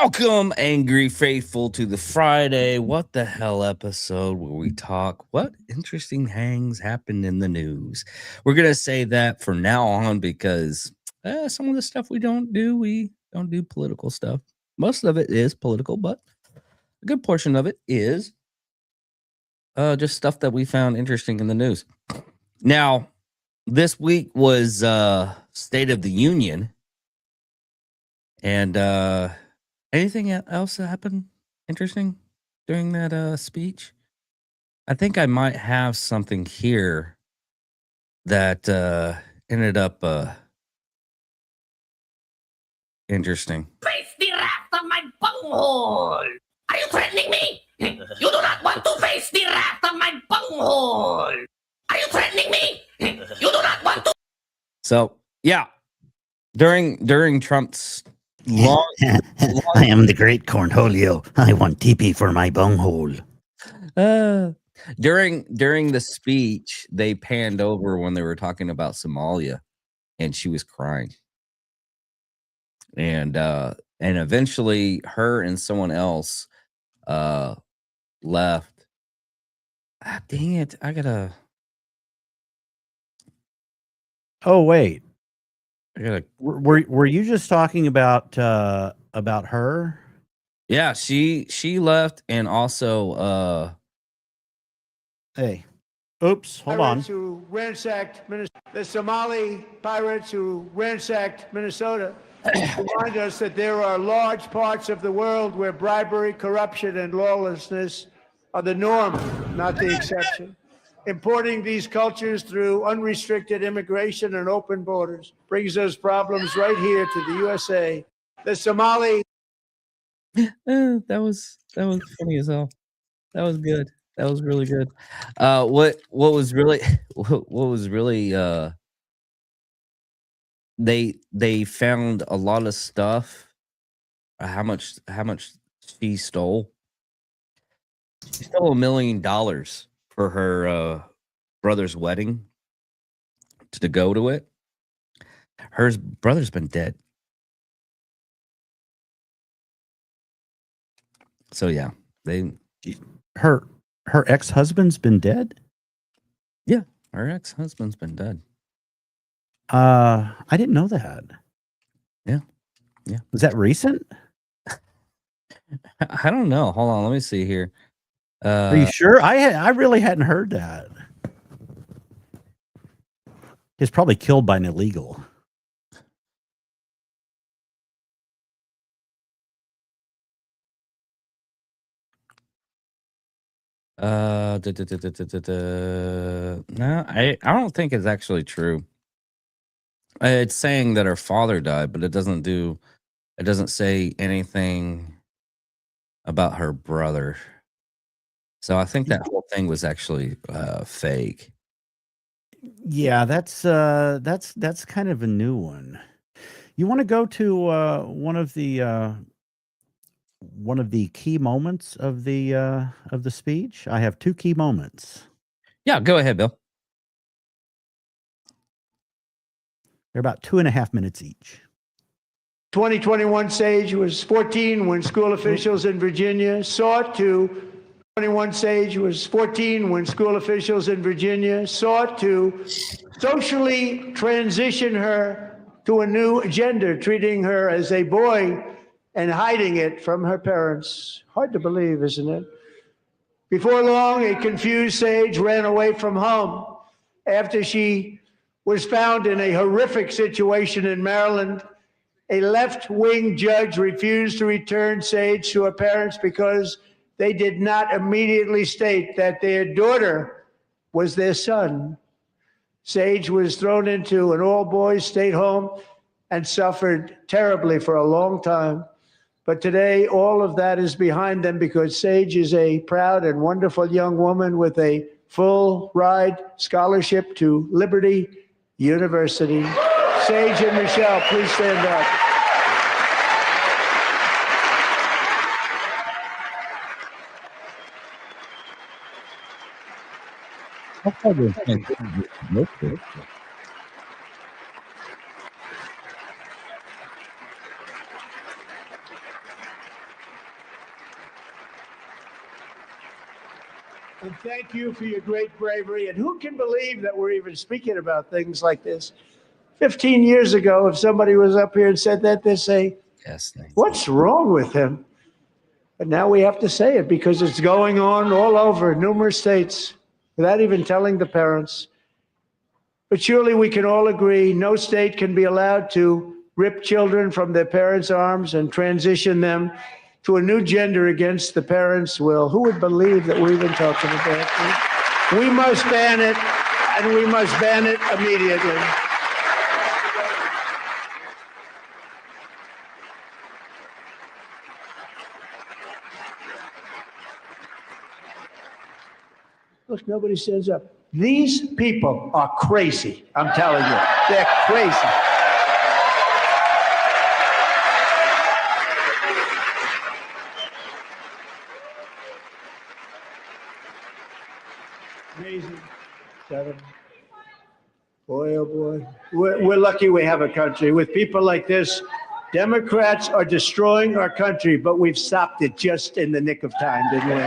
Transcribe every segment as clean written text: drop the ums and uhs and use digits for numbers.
Welcome, angry faithful, to the Friday What the Hell episode where we talk what interesting hangs happened in the news. We're going to say that from now on because some of the stuff we don't do political stuff. Most of it is political, but a good portion of it is just stuff that we found interesting in the news. Now, this week was State of the Union. And anything else that happened interesting during that speech? I think I might have something here that ended up interesting. Face the wrath of my bunghole! Are you threatening me? You do not want to face the wrath of my bunghole! Are you threatening me? You do not want to. So yeah, during Trump's long I am the great Cornholio. I want TP for my bunghole. during the speech, they panned over when they were talking about Somalia, and she was crying. And eventually her and someone else left. Dang it, I gotta Wait. Were you just talking about her? Yeah, she left, and also Hey. Oops, hold on. Who ransacked the Somali pirates who ransacked Minnesota remind us that there are large parts of the world where bribery, corruption, and lawlessness are the norm, not the exception. Importing these cultures through unrestricted immigration and open borders brings us problems right here to the USA. The Somali. that was funny as hell. That was good. That was really good. What was really they found a lot of stuff. How much she stole? She stole $1 million for her brother's wedding to go to it. Her brother's been dead. So yeah, her ex-husband's been dead? Yeah, her ex-husband's been dead. I didn't know that. Yeah. Was that recent? I don't know. Hold on, let me see here. Are you sure? I really hadn't heard that. He's probably killed by an illegal. No, I don't think it's actually true. It's saying that her father died, but it doesn't say anything about her brother. So I think that whole thing was actually fake. Yeah, that's kind of a new one. You want to go to one of the key moments of the speech? I have two key moments. Yeah, go ahead, Bill. They're about 2.5 minutes each. 2021 Sage was 14 when school officials in Virginia sought to. 21 Sage was 14 when school officials in Virginia sought to socially transition her to a new gender, treating her as a boy and hiding it from her parents. Hard to believe, isn't it? Before long, a confused Sage ran away from home after she was found in a horrific situation in Maryland. A left-wing judge refused to return Sage to her parents because they did not immediately state that their daughter was their son. Sage was thrown into an all-boys state home and suffered terribly for a long time. But today, all of that is behind them because Sage is a proud and wonderful young woman with a full-ride scholarship to Liberty University. Sage and Michelle, please stand up. And thank you for your great bravery. And who can believe that we're even speaking about things like this? 15 years ago, if somebody was up here and said that, they'd say, Yes, Nathan. what's wrong with him? But now we have to say it because it's going on all over numerous states without even telling the parents. But surely we can all agree no state can be allowed to rip children from their parents' arms and transition them to a new gender against the parents' will. Who would believe that we're even talking about this? We must ban it, and we must ban it immediately. Look, nobody stands up. These people are crazy. I'm telling you, they're crazy. Amazing. 7. Boy, oh boy. We're lucky we have a country. With people like this, Democrats are destroying our country, but we've stopped it just in the nick of time, didn't we?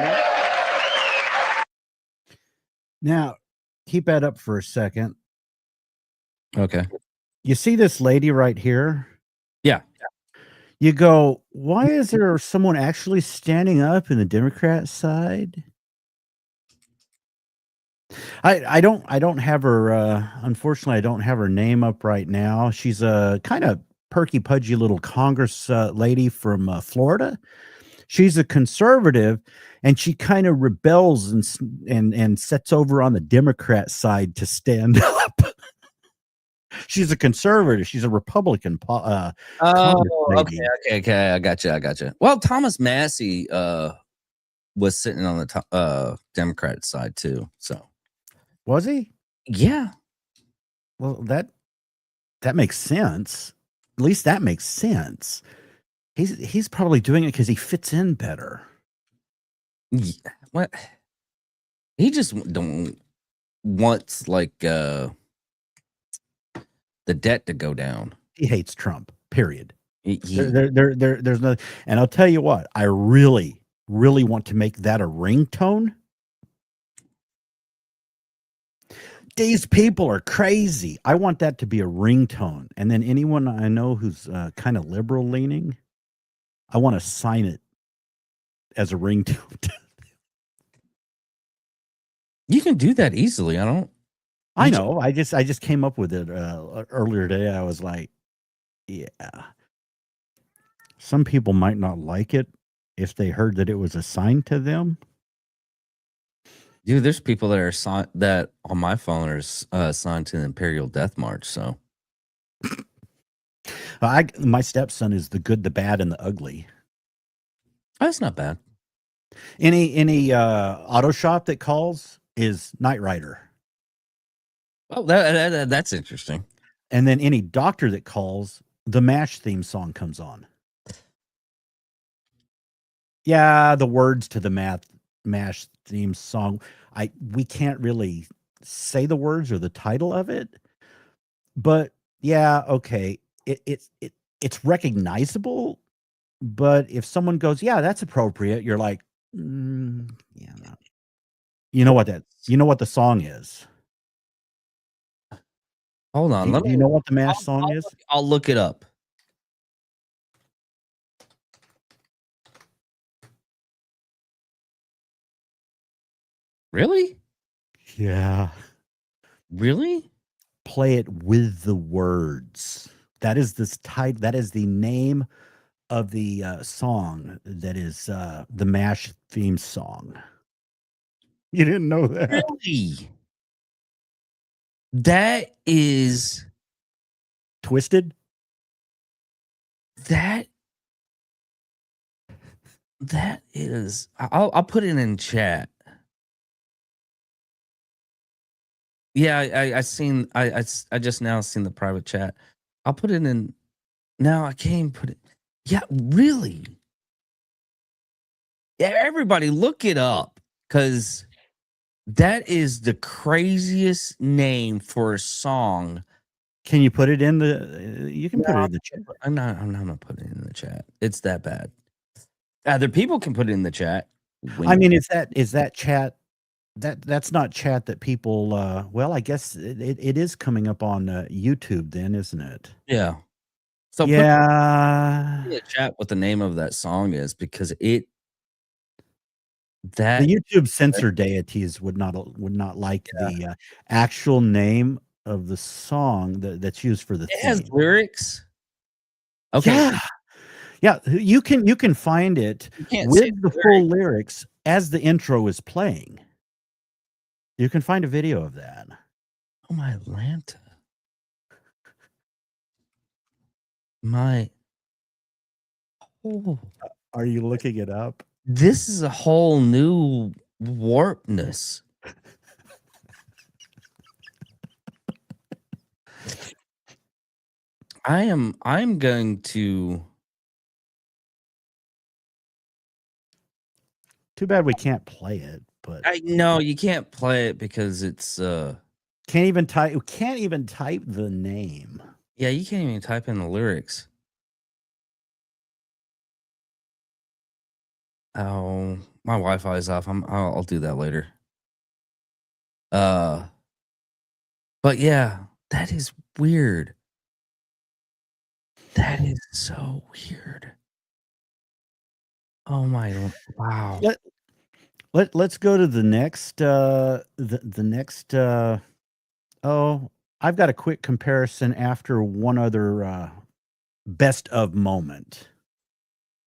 Now, keep that up for a second. Okay. You see this lady right here? Yeah. You go, why is there someone actually standing up in the Democrat side? I don't have her unfortunately I don't have her name up right now. She's a kind of perky pudgy little Congress lady from Florida. She's a conservative and she kind of rebels and sets over on the Democrat side to stand up. She's a conservative. She's a Republican. Oh, lady. okay. I got you. Well, Thomas Massey was sitting on the Democrat side too. So Was he? yeah, Well, that makes sense. At least that makes sense. He's probably doing it because he fits in better. what? He just don't wants like the debt to go down. He hates Trump. Period. He- There's no. And I'll tell you what. I really want to make that a ringtone. These people are crazy. I want that to be a ringtone. And then anyone I know who's kind of liberal leaning, I want to sign it as a ringtone. you can do that easily. I know. I just came up with it earlier today. I was like, yeah. Some people might not like it if they heard that it was assigned to them. Dude, there's people that are that on my phone are signed to the Imperial Death March. So My stepson is the good, the bad, and the ugly. that's not bad. Any auto shop that calls is Knight Rider. Oh, that's interesting. And then any doctor that calls, the MASH theme song comes on. Yeah, the words to the MASH theme song. We can't really say the words or the title of it, but yeah, okay. It's recognizable, but if someone goes, yeah, that's appropriate, you're like, yeah, no. You know what the song is. Hold on. Do you know what the MASH song is? I'll look it up. Really? Yeah. Really? Play it with the words. That is that is the name of the song that is the MASH theme song. You didn't know that? Really? That is Twisted? that is I'll put it in chat. Yeah, I just now seen the private chat. I'll put it in now. I can't put it. Yeah, really. Yeah, everybody look it up because that is the craziest name for a song. Can you put it in the you can put it in the chat. I'm not gonna put it in the chat. It's that bad. Other people can put it in the chat. I mean, is that chat that's not chat that people. Well, I guess it is coming up on YouTube, then, isn't it? Yeah. So Yeah. put in the chat what the name of that song is because it The that YouTube censor deities would not like the actual name of the song that's used for the it has theme. lyrics. Okay. Yeah, you can find it You can't with say the full lyrics as the intro is playing. You can find a video of that. Oh my Atlanta. My oh, Are you looking it up? this is a whole new warpness. I'm going to Too bad we can't play it, but I know you can't play it because it's can't even type the name. yeah, you can't even type in the lyrics. Oh, my Wi-Fi is off. I'll do that later. But yeah, that is weird. That is so weird. Oh my wow. Let's go to the next the next oh, I've got a quick comparison after one other best of moment.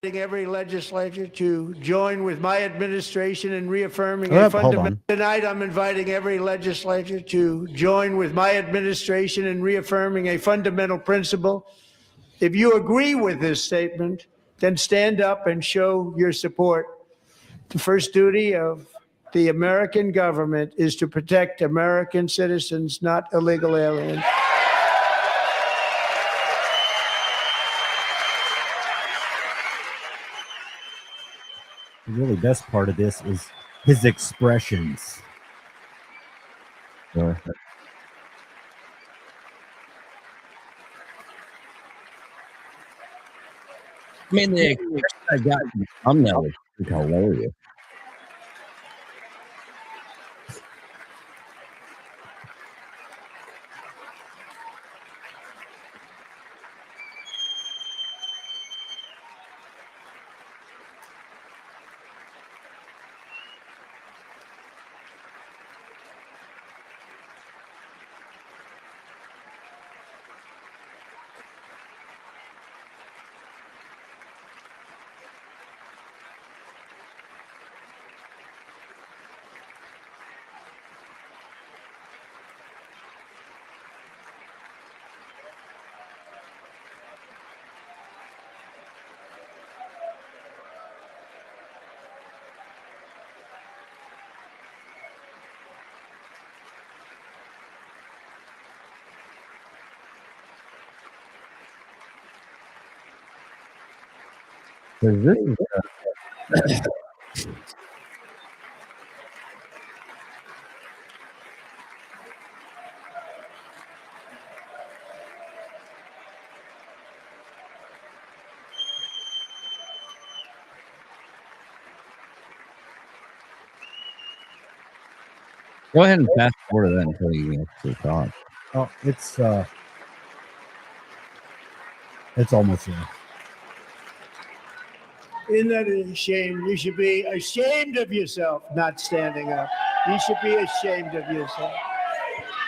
Every legislature to join with my administration in reaffirming Oh, a hold fundamental. on. Tonight, I'm inviting every legislature to join with my administration in reaffirming a fundamental principle. If you agree with this statement, then stand up and show your support. The first duty of the American government is to protect American citizens, not illegal aliens. The really best part of this is his expressions. I mean, the expression I got in the thumbnail is hilarious. This is Go ahead and fast forward to that until you actually talk. Oh, it's almost there. Isn't that a shame? You should be ashamed of yourself not standing up. You should be ashamed of yourself.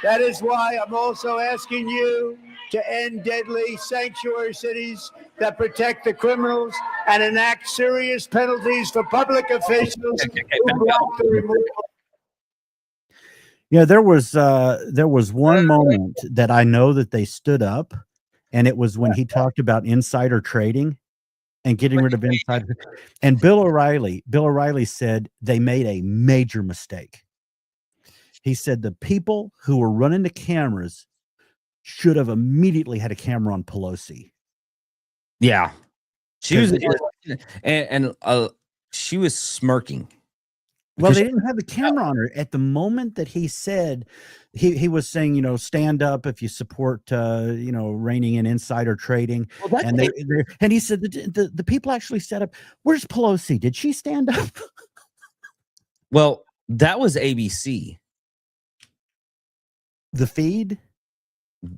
That is why I'm also asking you to end deadly sanctuary cities that protect the criminals and enact serious penalties for public officials who block the removal. Yeah, there was one moment that I know that they stood up, and it was when he talked about insider trading and getting rid of insider. And Bill O'Reilly said they made a major mistake. He said the people who were running the cameras should have immediately had a camera on Pelosi. Yeah, she was, 'Cause and she was smirking. Well, Because- they didn't have the camera on her at the moment that he said he was saying, you know, stand up if you support, you know, reining in insider trading. Well, that's And and he said the people actually set up. Where's Pelosi? Did she stand up? Well, That was ABC. The feed?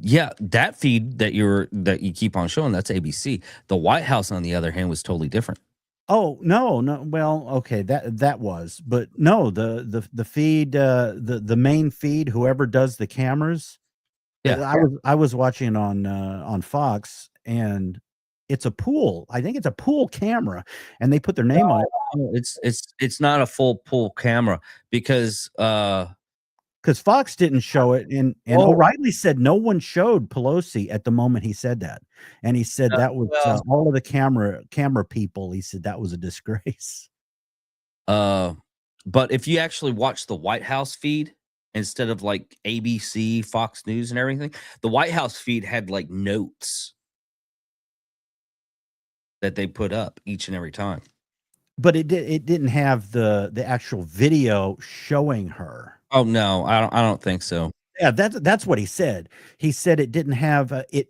Yeah, that feed that you keep on showing, that's ABC. The White House, on the other hand, was totally different. Oh, no. Well, okay, that was, but no, the feed, the main feed, whoever does the cameras. Yeah. I was watching on Fox, and it's a pool. I think it's a pool camera, and they put their name on it. No, it's not a full pool camera because Fox didn't show it, and O'Reilly said no one showed Pelosi at the moment he said that, and he said that was all of the camera people. He said that was a disgrace. But if you actually watch the White House feed instead of like ABC, Fox News, and everything, the White House feed had like notes that they put up each and every time. But it didn't have the actual video showing her. Oh no, I don't think so. Yeah, that's what he said. He said it didn't have it.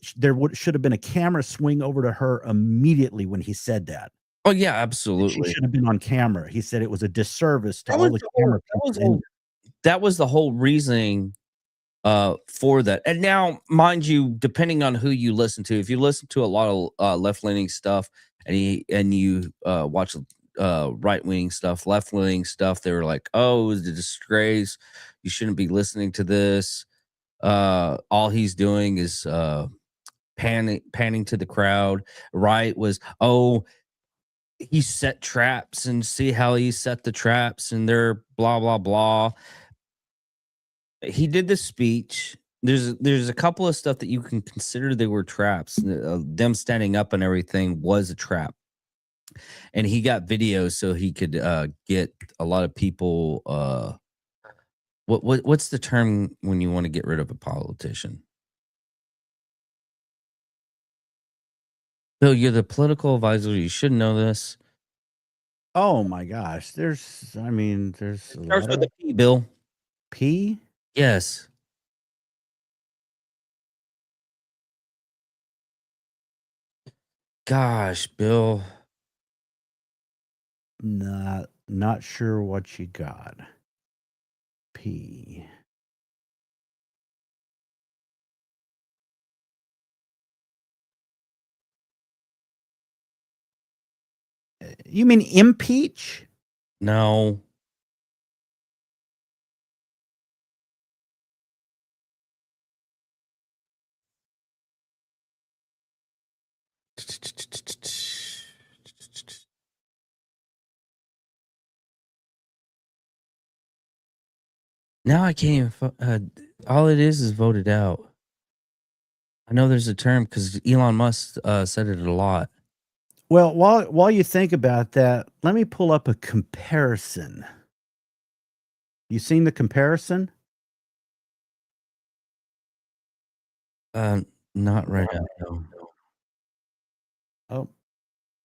Should have been a camera swing over to her immediately when he said that. Oh yeah, absolutely. She should have been on camera. He said it was a disservice to all the camera people. That was the whole reasoning for that. And now, mind you, depending on who you listen to, if you listen to a lot of left-leaning stuff and you watch right-wing stuff, left-leaning stuff, they were like, oh, it was a disgrace. You shouldn't be listening to this. All he's doing is panning to the crowd. Right was, oh, he set traps, and see how he set the traps, and they're blah, blah, blah. He did the speech. There's a couple of stuff that you can consider they were traps. Them standing up and everything was a trap. And he got videos so he could get a lot of people. What's the term when you want to get rid of a politician? Bill, you're the political advisor. You should know this. Oh my gosh, there's a Starts lot with of a P, Bill. P. Yes. Gosh, Bill. Not sure what you got. P. You mean impeach? No. Now I can't even. All it is voted out. I know there's a term because Elon Musk said it a lot. Well, while you think about that, let me pull up a comparison. You seen the comparison? Not right now. No. Oh,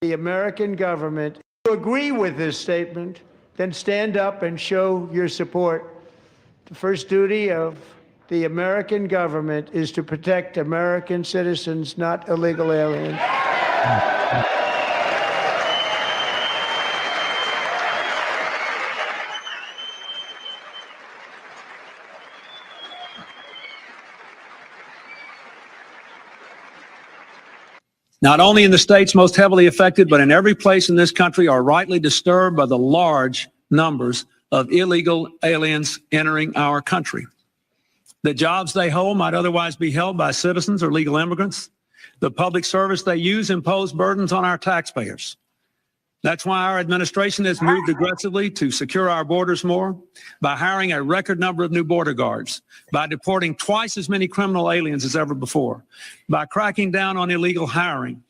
The American government. If you agree with this statement, then stand up and show your support. The first duty of the American government is to protect American citizens, not illegal aliens. Not only in the states most heavily affected, but in every place in this country are rightly disturbed by the large numbers of illegal aliens entering our country. The jobs they hold might otherwise be held by citizens or legal immigrants. The public service they use impose burdens on our taxpayers. That's why our administration has moved aggressively to secure our borders more, by hiring a record number of new border guards, by deporting twice as many criminal aliens as ever before, by cracking down on illegal hiring,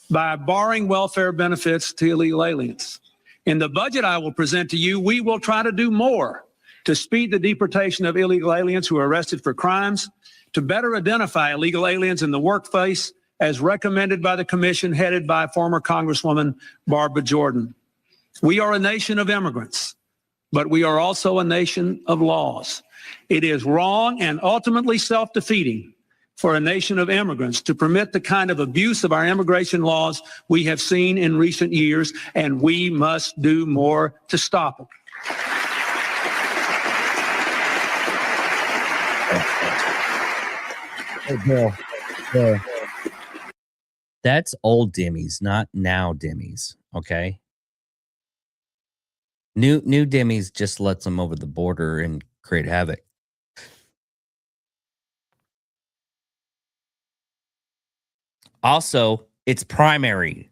by barring welfare benefits to illegal aliens. In the budget I will present to you, we will try to do more to speed the deportation of illegal aliens who are arrested for crimes, to better identify illegal aliens in the workplace, as recommended by the commission headed by former Congresswoman Barbara Jordan. We are a nation of immigrants, but we are also a nation of laws. It is wrong and ultimately self-defeating for a nation of immigrants to permit the kind of abuse of our immigration laws we have seen in recent years, and we must do more to stop it. Hey, Bill. Bill. That's old Demis, not now Demis. Okay. New Demis just lets them over the border and create havoc. Also, it's primary.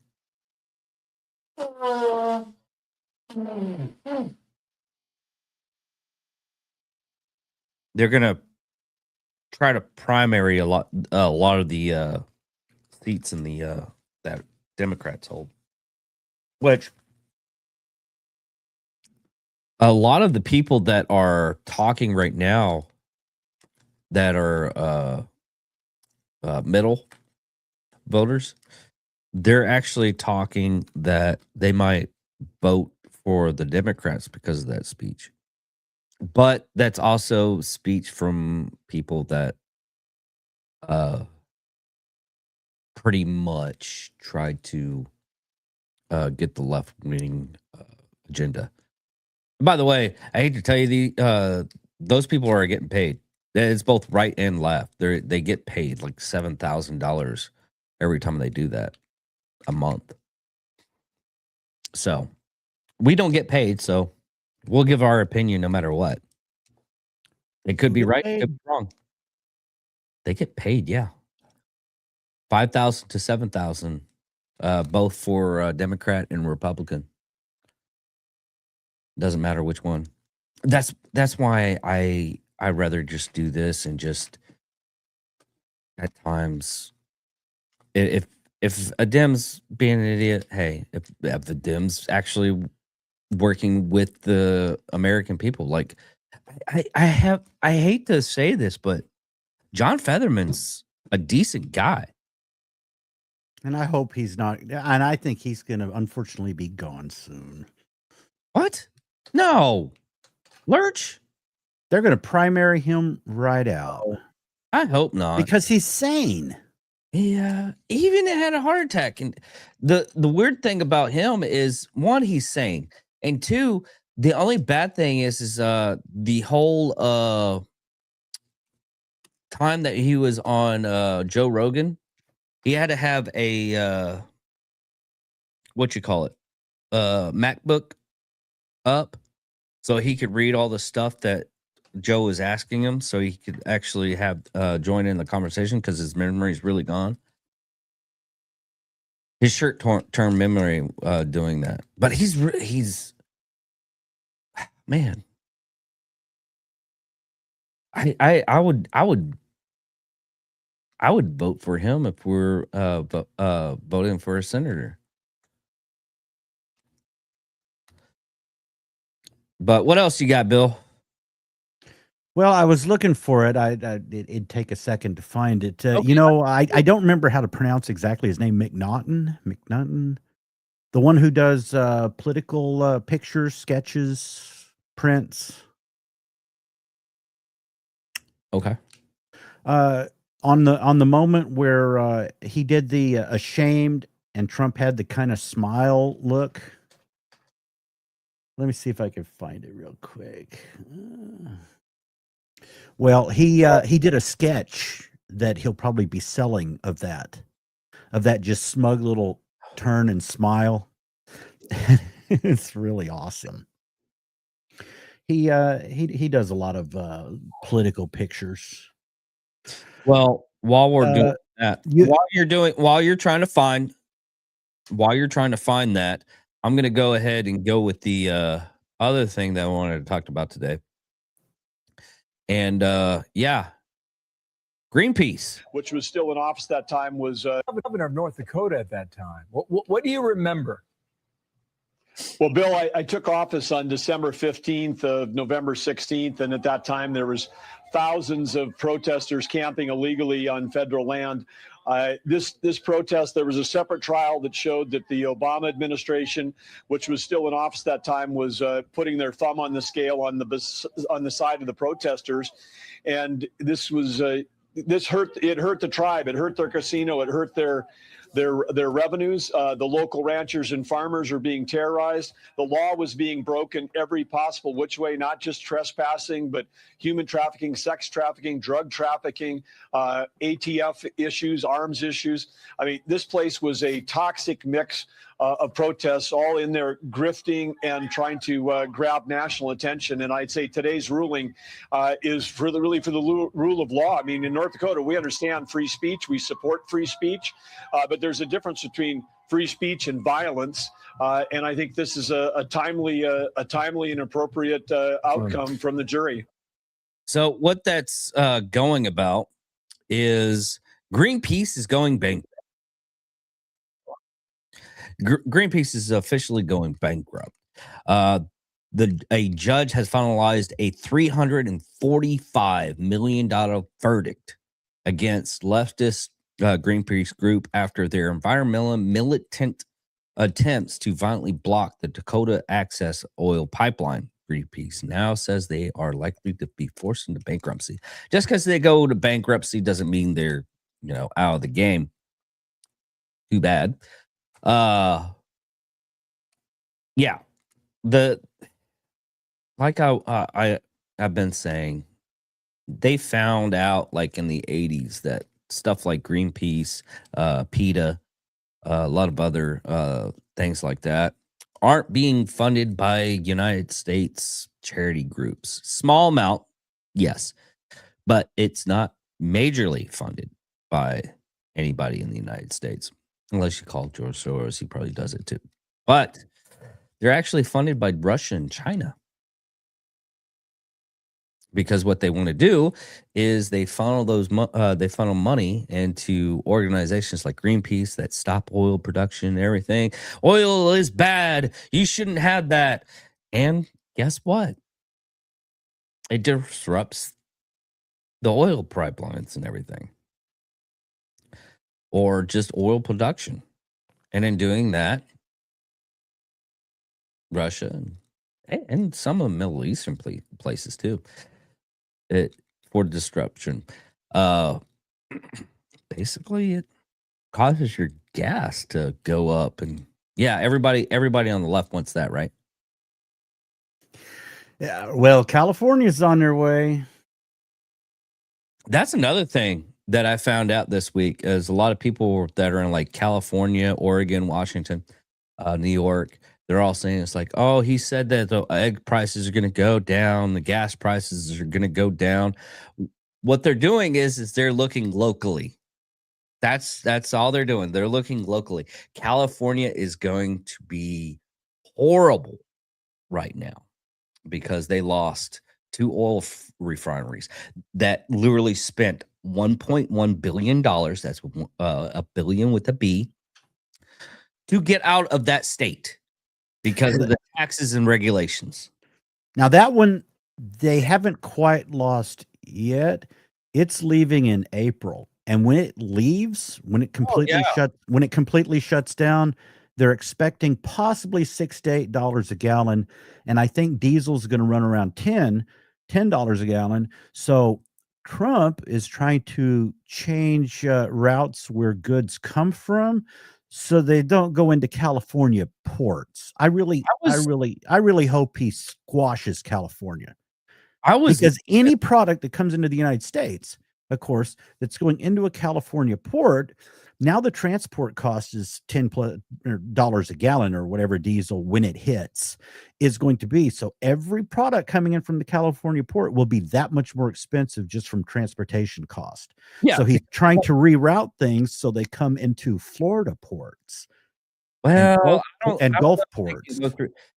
They're gonna try to primary a lot of the seats in the that Democrats hold, which a lot of the people that are talking right now that are middle voters, they're actually talking that they might vote for the Democrats because of that speech. But that's also speech from people that pretty much tried to get the left wing agenda. By the way, I hate to tell you, those people are getting paid. It's both right and left. They get paid like $7,000 every time they do that a month. So we don't get paid, so we'll give our opinion no matter what. It could be right, it could be wrong. They get paid, yeah. 5,000 to 7,000, both for Democrat and Republican. Doesn't matter which one. That's why I rather just do this and just at times, if a Dem's being an idiot, hey, if the Dem's actually working with the American people, like I hate to say this, but John Fetterman's a decent guy. And I hope he's not. And I think he's going to unfortunately be gone soon. What? No. Lurch? They're going to primary him right out. I hope not. Because he's sane. Yeah, he even had a heart attack. And the weird thing about him is, one, he's sane. And two, the only bad thing is the whole time that he was on Joe Rogan, he had to have a MacBook up so he could read all the stuff that Joe was asking him, so he could actually have join in the conversation because his memory is really gone. His short-term memory doing that, but he's man. I would vote for him if we're voting for a senator. But what else you got, Bill? Well, I was looking for it. It'd take a second to find it. Okay. You know, I don't remember how to pronounce exactly his name. McNaughton, the one who does political pictures, sketches, prints. Okay. On the moment where he did the ashamed and Trump had the kind of smile look. Let me see if I can find it real quick. Well, he did a sketch that he'll probably be selling of that just smug little turn and smile. It's really awesome. He does a lot of political pictures. Well, while we're doing that, while you're trying to find that, I'm going to go ahead and go with the other thing that I wanted to talk about today. And yeah, Greenpeace, which was still in office that time, was governor of North Dakota at that time. What do you remember? Well, Bill, I took office on December 15th of November 16th, and at that time there was thousands of protesters camping illegally on federal land. This protest, there was a separate trial that showed that the Obama administration, which was still in office that time, was putting their thumb on the scale on the side of the protesters, and this hurt the tribe, it hurt their casino, it hurt their their revenues. The local ranchers and farmers are being terrorized. The law was being broken every possible which way, not just trespassing, but human trafficking, sex trafficking, drug trafficking, ATF issues, arms issues. I mean, this place was a toxic mix of protests, all in there grifting and trying to grab national attention. And I'd say today's ruling is for the rule of law. I mean, in North Dakota, we understand free speech. We support free speech, but there's a difference between free speech and violence. And I think this is a timely and appropriate outcome from the jury. So what that's going about is Greenpeace is going bankrupt. Greenpeace is officially going bankrupt. A judge has finalized a $345 million verdict against leftist Greenpeace group after their environmental militant attempts to violently block the Dakota Access Oil Pipeline. Greenpeace now says they are likely to be forced into bankruptcy. Just because they go to bankruptcy doesn't mean they're, out of the game. Too bad. Yeah, I've been saying, they found out like in the 80s that stuff like Greenpeace, PETA, a lot of other things like that aren't being funded by United States charity groups. Small amount, yes, but it's not majorly funded by anybody in the United States. Unless you call George Soros, he probably does it too. But they're actually funded by Russia and China. Because what they want to do is they funnel money into organizations like Greenpeace that stop oil production and everything. Oil is bad. You shouldn't have that. And guess what? It disrupts the oil pipelines and everything. Or just oil production. And in doing that, Russia and some of the Middle Eastern places too, for disruption. Basically, it causes your gas to go up. And yeah, everybody on the left wants that, right? Yeah, well, California's on their way. That's another thing that I found out this week is a lot of people that are in like California, Oregon, Washington, New York, they're all saying it's like, oh, he said that the egg prices are going to go down, the gas prices are going to go down. What they're doing is they're looking locally. That's all they're doing. They're looking locally. California is going to be horrible right now because they lost 2 oil refineries that literally spent $1.1 billion. That's a billion with a B to get out of that state because of the taxes and regulations. Now that one, they haven't quite lost yet. It's leaving in April. And when it leaves, when it completely shuts down, they're expecting possibly $6 to $8 a gallon. And I think diesel's going to run around $10 a gallon. So Trump is trying to change routes where goods come from so they don't go into California ports. I really hope he squashes California. Because any product that comes into the United States, of course, that's going into a California port, now the transport cost is $10+ a gallon or whatever diesel when it hits is going to be. So every product coming in from the California port will be that much more expensive just from transportation cost. Yeah. So he's trying to reroute things so they come into Florida ports. Well, and Gulf ports.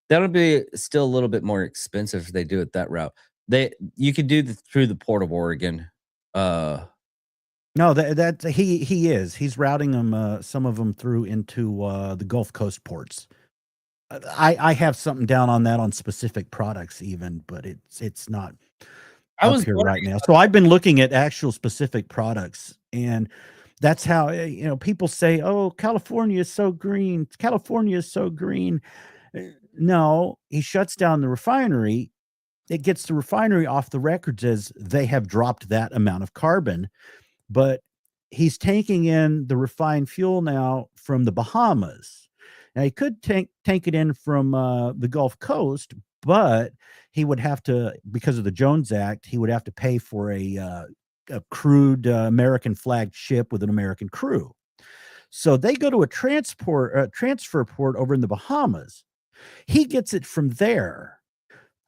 That'll be still a little bit more expensive if they do it that route. You could do through the Port of Oregon. No, he's routing them, some of them through into the Gulf Coast ports. I have something down on that on specific products even, but it's not up here right now. So I've been looking at actual specific products, and that's how people say, "Oh, California is so green. California is so green." No, he shuts down the refinery. It gets the refinery off the records as they have dropped that amount of carbon. But he's tanking in the refined fuel now from the Bahamas. Now he could tank it in from the Gulf Coast, but he would have to, because of the Jones Act, he would have to pay for a crewed American flagged ship with an American crew. So they go to a transfer port over in the Bahamas. He gets it from there,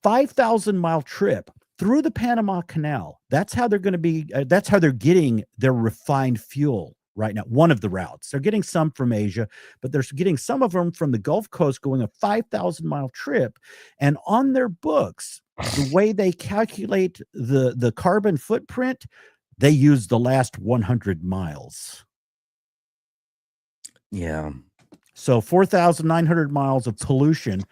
5,000-mile trip through the Panama Canal. That's how they're going to be. That's how they're getting their refined fuel right now. One of the routes. They're getting some from Asia, but they're getting some of them from the Gulf Coast, going a 5,000-mile trip. And on their books, the way they calculate the carbon footprint, they use the last 100 miles. Yeah. So 4,900 miles of pollution,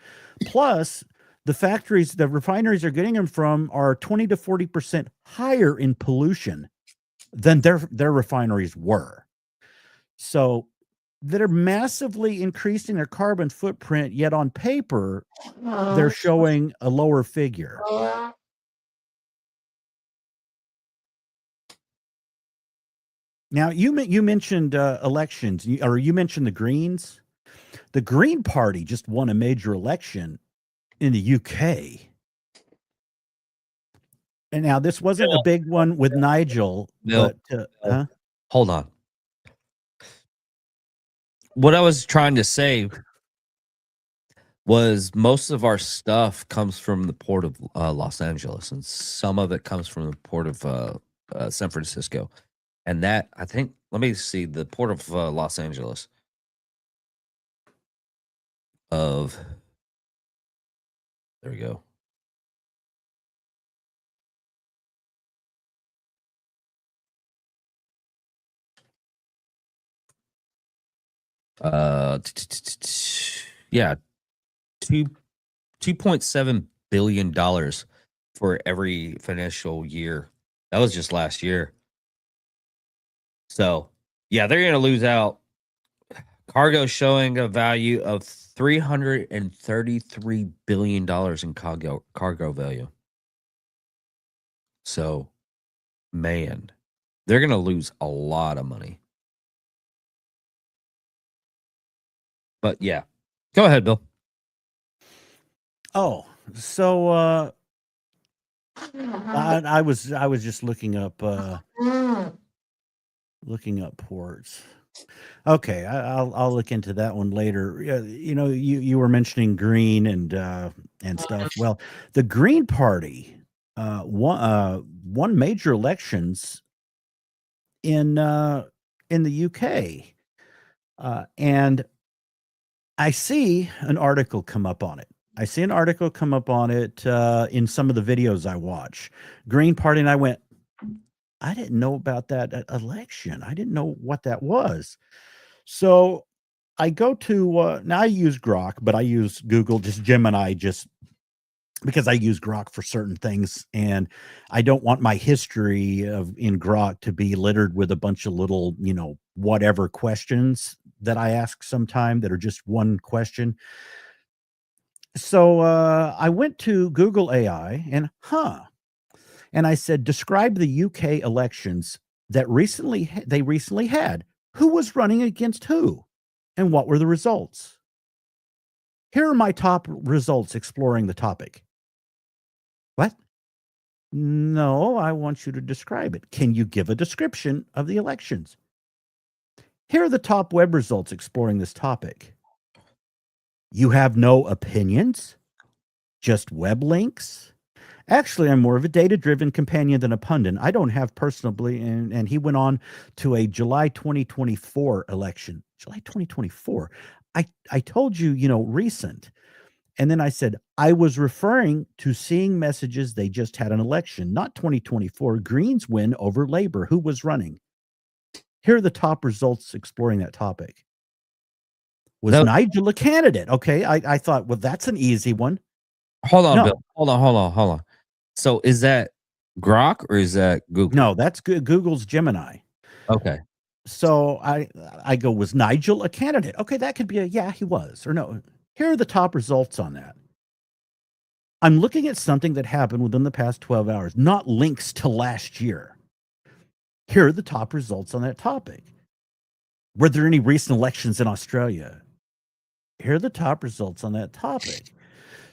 plus the refineries are getting them from are 20 to 40% higher in pollution than their refineries were. So they're massively increasing their carbon footprint, yet on paper, they're showing a lower figure. Now, you mentioned elections, you mentioned the Greens. The Green Party just won a major election in the UK. And now this wasn't a big one with Nigel, but hold on. What I was trying to say was most of our stuff comes from the port of Los Angeles, and some of it comes from the port of San Francisco. And that, I think, let me see, the port of Los Angeles there we go. Yeah, $2.7 billion for every financial year. That was just last year. So, yeah, they're going to lose out. Cargo showing a value of $333 billion in cargo value. So, man, they're going to lose a lot of money. But yeah, go ahead, Bill. Oh, so I was just looking up ports. Okay, I'll look into that one later. You were mentioning green and stuff. Well, the Green Party won major elections in the UK, and I see an article come up on it. in some of the videos I watch. Green Party, and I went, I didn't know about that election. I didn't know what that was. So I go to now I use Grok, but I use Google, just Gemini, just because I use Grok for certain things, and I don't want my history in Grok to be littered with a bunch of little, whatever questions that I ask sometime that are just one question. So I went to Google AI and I said, describe the UK elections that they recently had. Who was running against who? And what were the results? Here are my top results exploring the topic. What? No, I want you to describe it. Can you give a description of the elections? Here are the top web results exploring this topic. You have no opinions? Just web links? Actually, I'm more of a data-driven companion than a pundit. I don't have personally, and he went on to a July 2024 election. July 2024. I told you, recent. And then I said, I was referring to seeing messages they just had an election, not 2024. Greens win over Labor. Who was running? Here are the top results exploring that topic. Was Nigel a candidate? Okay, I thought, well, that's an easy one. Hold on, Bill. Hold on. So is that Grok or is that Google? No, that's Google's Gemini. Okay. So I go, was Nigel a candidate? Okay, that could be yeah, he was. Or no. Here are the top results on that. I'm looking at something that happened within the past 12 hours, not links to last year. Here are the top results on that topic. Were there any recent elections in Australia? Here are the top results on that topic.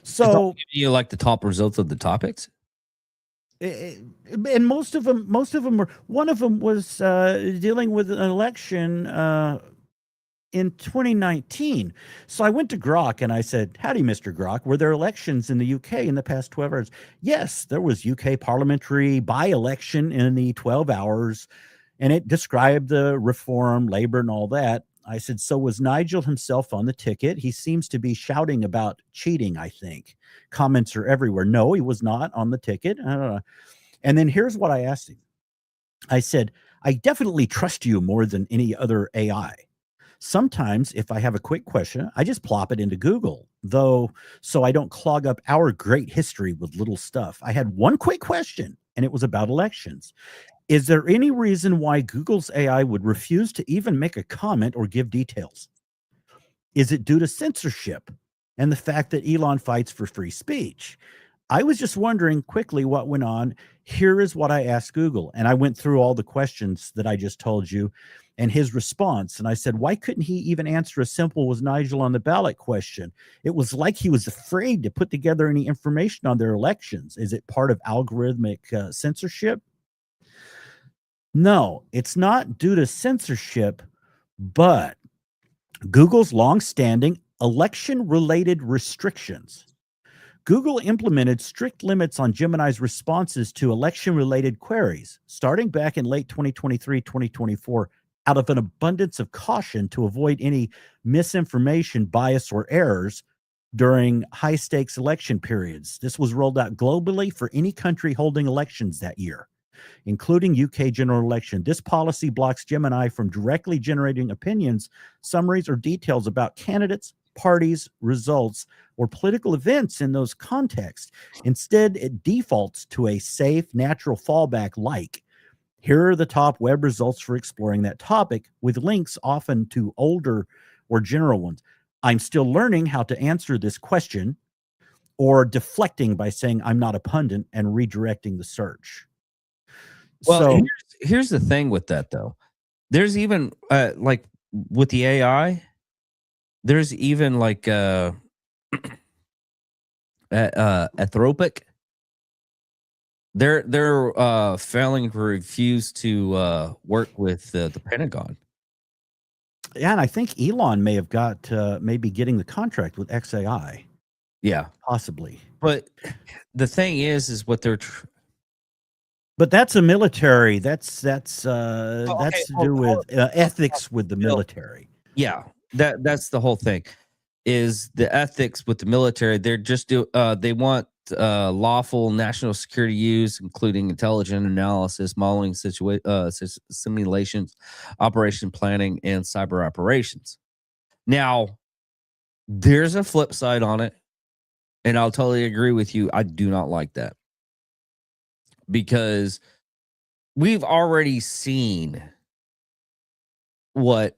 So, you like the top results of the topics? And most of them were. One of them was dealing with an election in 2019. So I went to Grok and I said, "Howdy, Mr. Grok. Were there elections in the UK in the past 12 hours?" Yes, there was UK parliamentary by-election in the 12 hours, and it described the Reform, Labour, and all that. I said, "So was Nigel himself on the ticket? He seems to be shouting about cheating, I think. Comments are everywhere." No, he was not on the ticket. And then here's what I asked him. I said, "I definitely trust you more than any other AI. Sometimes if I have a quick question, I just plop it into Google, though, so I don't clog up our great history with little stuff. I had one quick question, and it was about elections. Is there any reason why Google's AI would refuse to even make a comment or give details? Is it due to censorship and the fact that Elon fights for free speech?" I was just wondering quickly what went on. Here is what I asked Google. And I went through all the questions that I just told you and his response. And I said, why couldn't he even answer a simple "was Nigel on the ballot" question? It was like he was afraid to put together any information on their elections. Is it part of algorithmic censorship? No, it's not due to censorship, but Google's longstanding election-related restrictions. Google implemented strict limits on Gemini's responses to election-related queries, starting back in late 2023, 2024, out of an abundance of caution to avoid any misinformation, bias, or errors during high-stakes election periods. This was rolled out globally for any country holding elections that year, including UK general election. This policy blocks Gemini from directly generating opinions, summaries, or details about candidates, parties, results, or political events in those contexts. Instead, it defaults to a safe, natural fallback like, here are the top web results for exploring that topic, with links often to older or general ones. I'm still learning how to answer this question, or deflecting by saying I'm not a pundit and redirecting the search. Well, So here's the thing with that, though. There's even like with the AI, there's even like Anthropic. They're failing to refuse to work with the Pentagon. yeah, and I think Elon may have got maybe getting the contract with XAI, Yeah, possibly. but the thing is what they're. But that's a military. That's to do with ethics with the military. Yeah, that's the whole thing. Is the ethics with the military? They're just they want lawful national security use, including intelligent analysis, modeling, simulations, operation planning, and cyber operations. Now, there's a flip side on it, and I'll totally agree with you. I do not like that, because we've already seen when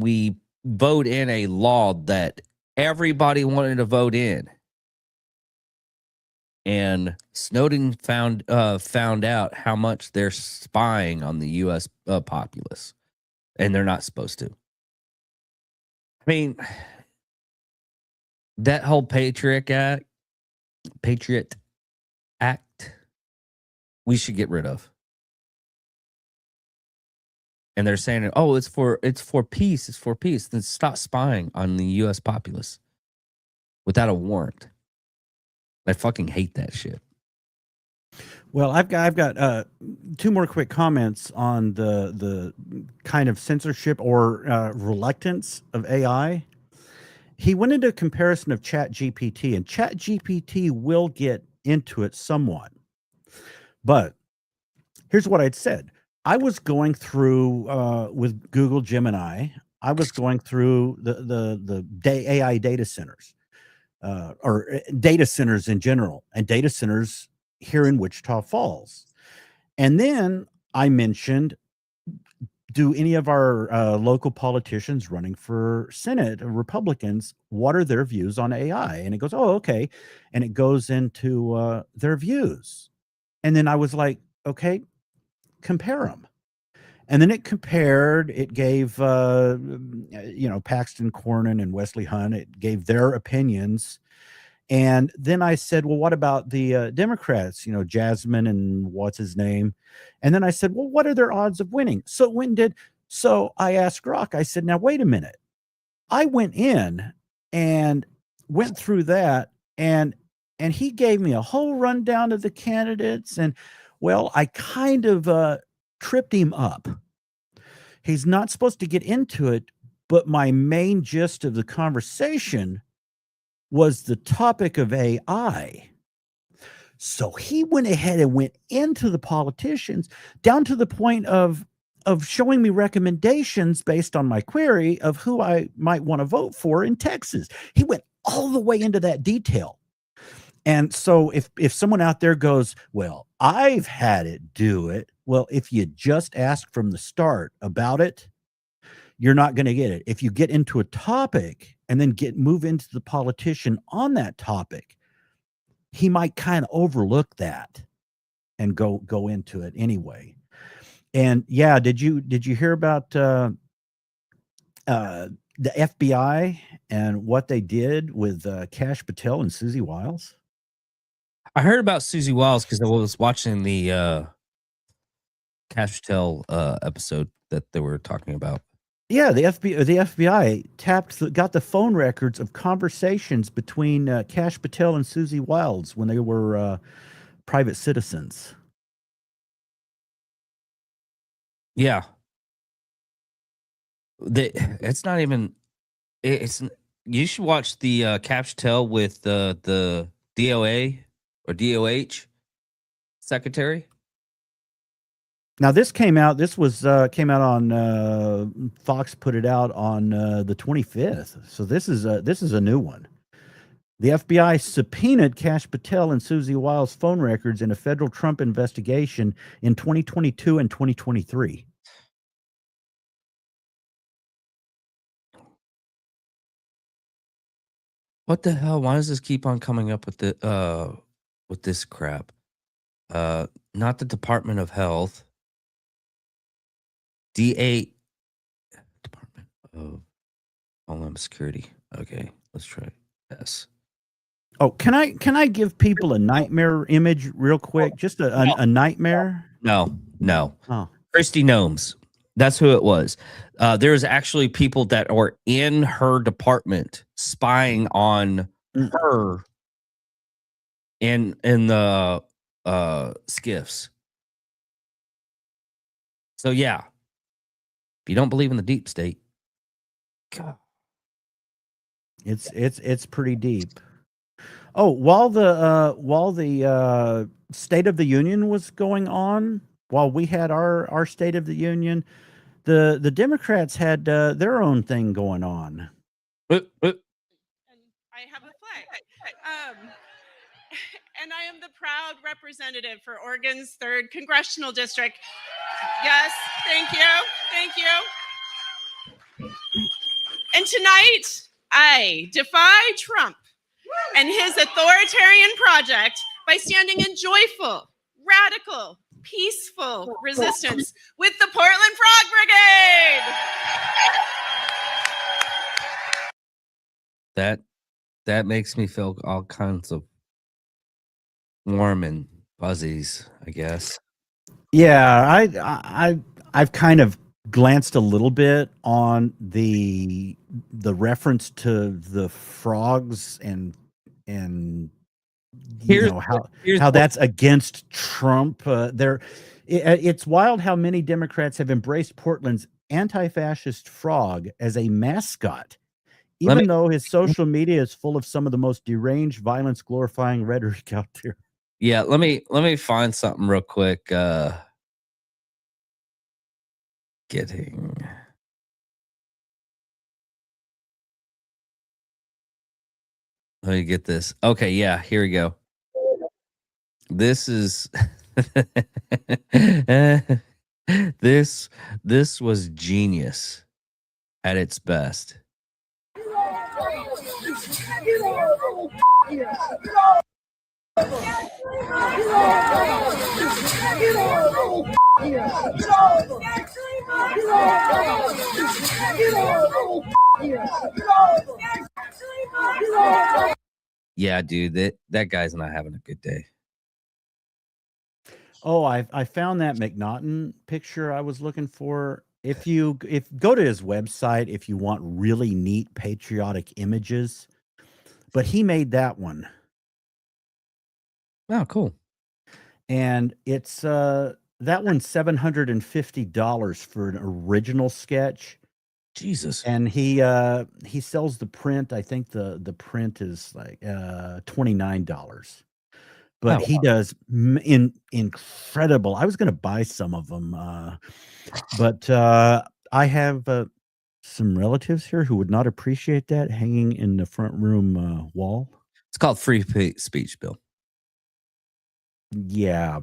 we vote in a law that everybody wanted to vote in, and Snowden found out how much they're spying on the U.S. Populace, and they're not supposed to. I mean, that whole Patriot Act, we should get rid of. And they're saying, "Oh, it's for peace. It's for peace." Then stop spying on the U.S. populace without a warrant. I fucking hate that shit. Well, I've got two more quick comments on the kind of censorship or reluctance of AI. He went into a comparison of ChatGPT, and ChatGPT will get into it somewhat. But here's what I'd said. I was going through with Google Gemini. I was going through the AI data centers, or data centers in general, and data centers here in Wichita Falls. And then I mentioned, do any of our local politicians running for Senate, Republicans, what are their views on AI? And it goes, oh, okay. And it goes into their views. And then I was like, okay, compare them. And then it compared, it gave, Paxton Cornyn and Wesley Hunt, it gave their opinions. And then I said, well, what about the Democrats, Jasmine and what's his name? And then I said, well, what are their odds of winning? So I asked Grok, I said, now, wait a minute. I went in and went through that, and he gave me a whole rundown of the candidates. And, well, I kind of tripped him up. He's not supposed to get into it, but my main gist of the conversation was the topic of AI. So he went ahead and went into the politicians down to the point of showing me recommendations based on my query of who I might want to vote for in Texas. He went all the way into that detail. And so if someone out there goes, well, I've had it do it. Well, if you just ask from the start about it, you're not going to get it. If you get into a topic and then move into the politician on that topic, he might kind of overlook that and go into it anyway. And yeah, did you hear about the FBI and what they did with Kash Patel and Susie Wiles? I heard about Susie Wiles because I was watching the Kash Patel episode that they were talking about. Yeah, the FBI got the phone records of conversations between Kash Patel and Susie Wiles when they were private citizens. Yeah. It's not even. It's. You should watch the Kash Patel with the DOA or DOH secretary. Now this came out. This was came out on Fox. Put it out on the 25th. So this is a new one. The FBI subpoenaed Kash Patel and Susie Wiles' phone records in a federal Trump investigation in 2022 and 2023. What the hell? Why does this keep on coming up with this crap? Not the Department of Health. Department of Homeland Security. Okay, let's try S. Oh, can I give people a nightmare image real quick? Just a nightmare? No. Oh. Kristi Noem. That's who it was. There's actually people that are in her department spying on her in the skiffs. So yeah, if you don't believe in the deep state, God. It's pretty deep. Oh, while the State of the Union was going on, while we had our State of the Union, the Democrats had their own thing going on. And I have a flag. And I am the proud representative for Oregon's 3rd Congressional District. Yes, thank you. And tonight, I defy Trump and his authoritarian project by standing in joyful, radical, peaceful resistance with the Portland Frog Brigade. That makes me feel all kinds of warm and fuzzies, I guess. Yeah, I've kind of glanced a little bit on the reference to the frogs and how that's against Trump. It's wild how many Democrats have embraced Portland's anti-fascist frog as a mascot, even though his social media is full of some of the most deranged, violence-glorifying rhetoric out there. Yeah, let me find something real quick. Let me get this. Okay, yeah, here we go. This is this was genius at its best. Yeah, dude, that guy's not having a good day. Oh, I found that McNaughton picture I was looking for. If go to his website if you want really neat patriotic images, but he made that one, Oh, cool. and it's that one's $750 for an original sketch, Jesus. and he sells the print. I think the print is like $29. But Oh, he does incredible. I was going to buy some of them, but I have some relatives here who would not appreciate that hanging in the front room wall. It's called free speech, Bill. Yeah,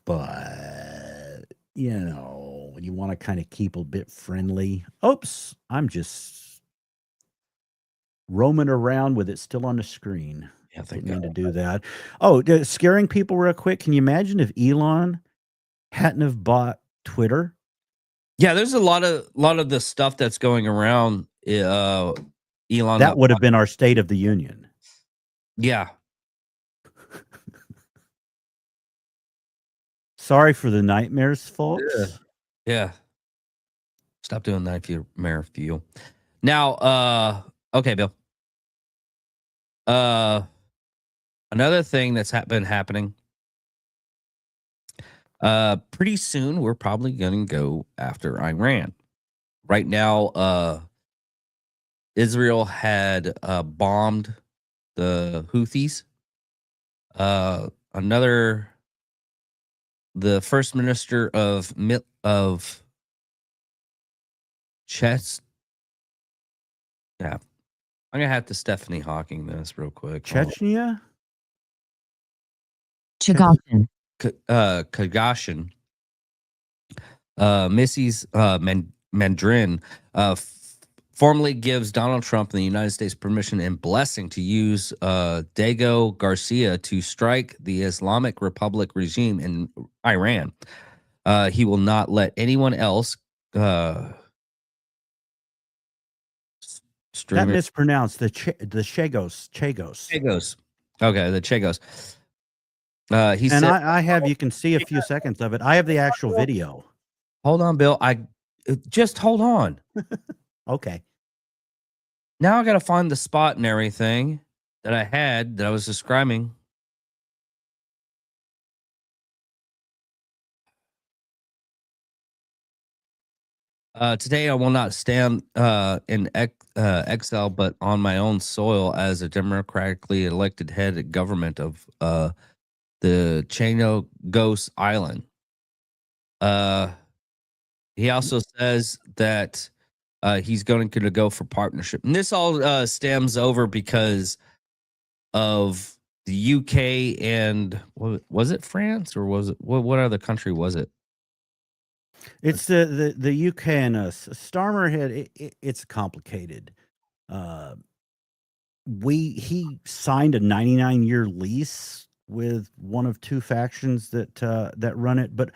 but you want to kind of keep a bit friendly. Oops, I'm just roaming around with it still on the screen. Yeah, Didn't mean to do that. Oh, scaring people real quick. Can you imagine if Elon hadn't have bought Twitter? Yeah, there's a lot of the stuff that's going around. Elon, That would have been our State of the Union. Yeah. Sorry for the nightmares, folks. Yeah. Stop doing nightmare fuel. Now, okay, Bill. Another thing that's been happening. Pretty soon we're probably going to go after Iran. Right now, Israel had bombed the Houthis. The first minister of Chess. Yeah, I'm gonna have to Stephanie Hawking this real quick. Chechnya? Chagashan. Kagashan. Mrs. Mandrin formally gives Donald Trump and the United States permission and blessing to use Diego Garcia to strike the Islamic Republic regime in Iran. He will not let anyone else That mispronounced the Chagos. Chagos. Okay, the Chagos. He and said, I have, you can see a few seconds of it. I have the actual video. Hold on, Bill. Just hold on. Okay. Now I got to find the spot and everything that I was describing. Today I will not stand in exile, but on my own soil as a democratically elected head of government of the Chagos Island. He also says that he's going to go for partnership, and this all stems over because of the UK and was it France or was it what other country was it? It's the UK and us. Starmer had it's complicated. He signed a 99-year lease with one of two factions that run it, but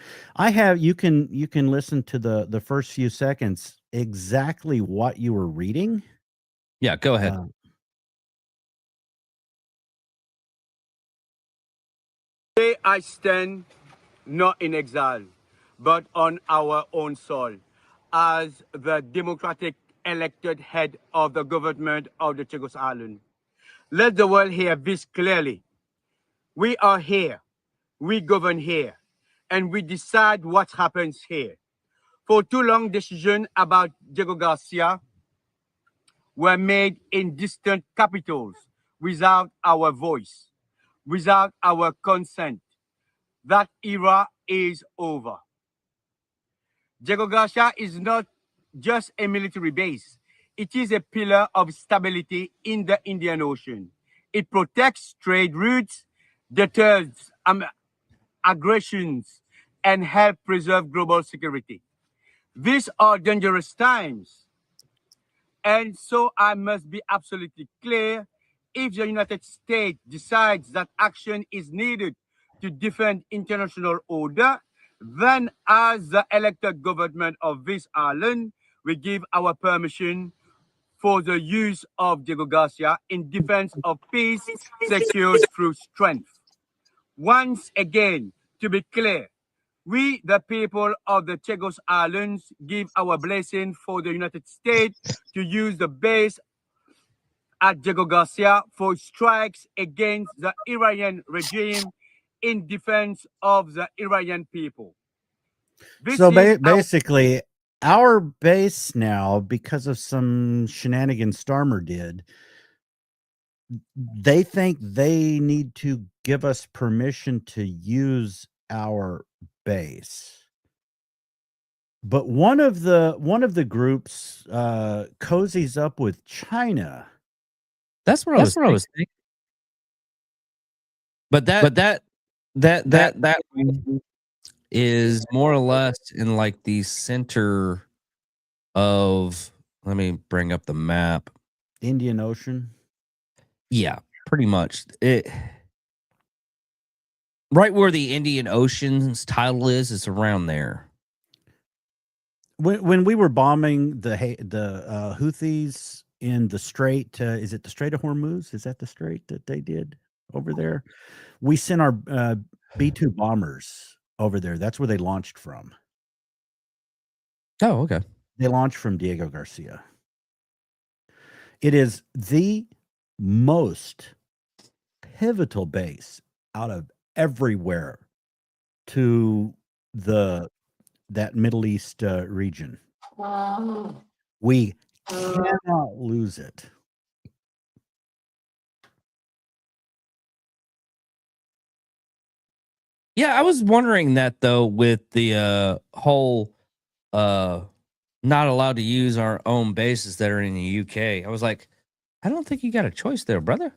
you can listen to the first few seconds exactly what you were reading. Yeah, go ahead. Today I stand not in exile, but on our own soil as the democratic elected head of the government of the Chagos Island. Let the world hear this clearly. We are here, we govern here, and we decide what happens here. For too long, decisions about Diego Garcia were made in distant capitals without our voice, without our consent. That era is over. Diego Garcia is not just a military base. It is a pillar of stability in the Indian Ocean. It protects trade routes, deters aggressions, and helps preserve global security. These are dangerous times. And so I must be absolutely clear. If the United States decides that action is needed to defend international order, then as the elected government of this island, we give our permission for the use of Diego Garcia in defense of peace secured through strength. Once again, to be clear, we, the people of the Chagos Islands, give our blessing for the United States to use the base at Diego Garcia for strikes against the Iranian regime in defense of the Iranian people. This So is our- basically, our base now, because of some shenanigans Starmer did, they think they need to give us permission to use our base. But one of the groups cozies up with China. That's what I was thinking. But that is more or less in like the center of, let me bring up the map. Indian Ocean. Yeah, pretty much. It right where the Indian Ocean's title is around there. When we were bombing the Houthis in the Strait, is it the Strait of Hormuz? Is that the strait that they did over there? We sent our B-2 bombers over there. That's where they launched from. Oh, okay. They launched from Diego Garcia. It is the most pivotal base out of everywhere to that Middle East region. We cannot lose it. Yeah, I was wondering that though, with the whole not allowed to use our own bases that are in the UK. I was like, I don't think you got a choice there, brother.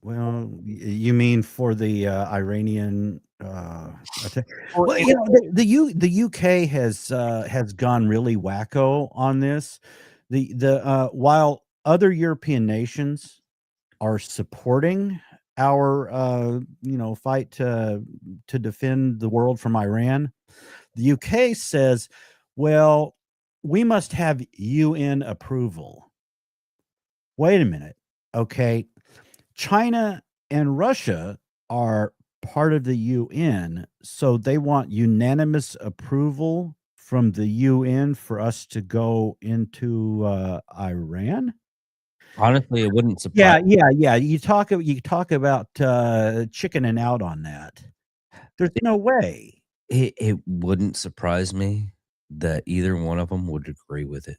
Well, you mean for the Iranian attack? Well, the UK has gone really wacko on this. While other European nations are supporting our fight to defend the world from Iran, the UK says, well, we must have UN approval. Wait a minute. Okay. China and Russia are part of the UN, so they want unanimous approval from the UN for us to go into Iran. Honestly, it wouldn't surprise. Yeah. You talk about chickening out on that. There's no way. It wouldn't surprise me that either one of them would agree with it.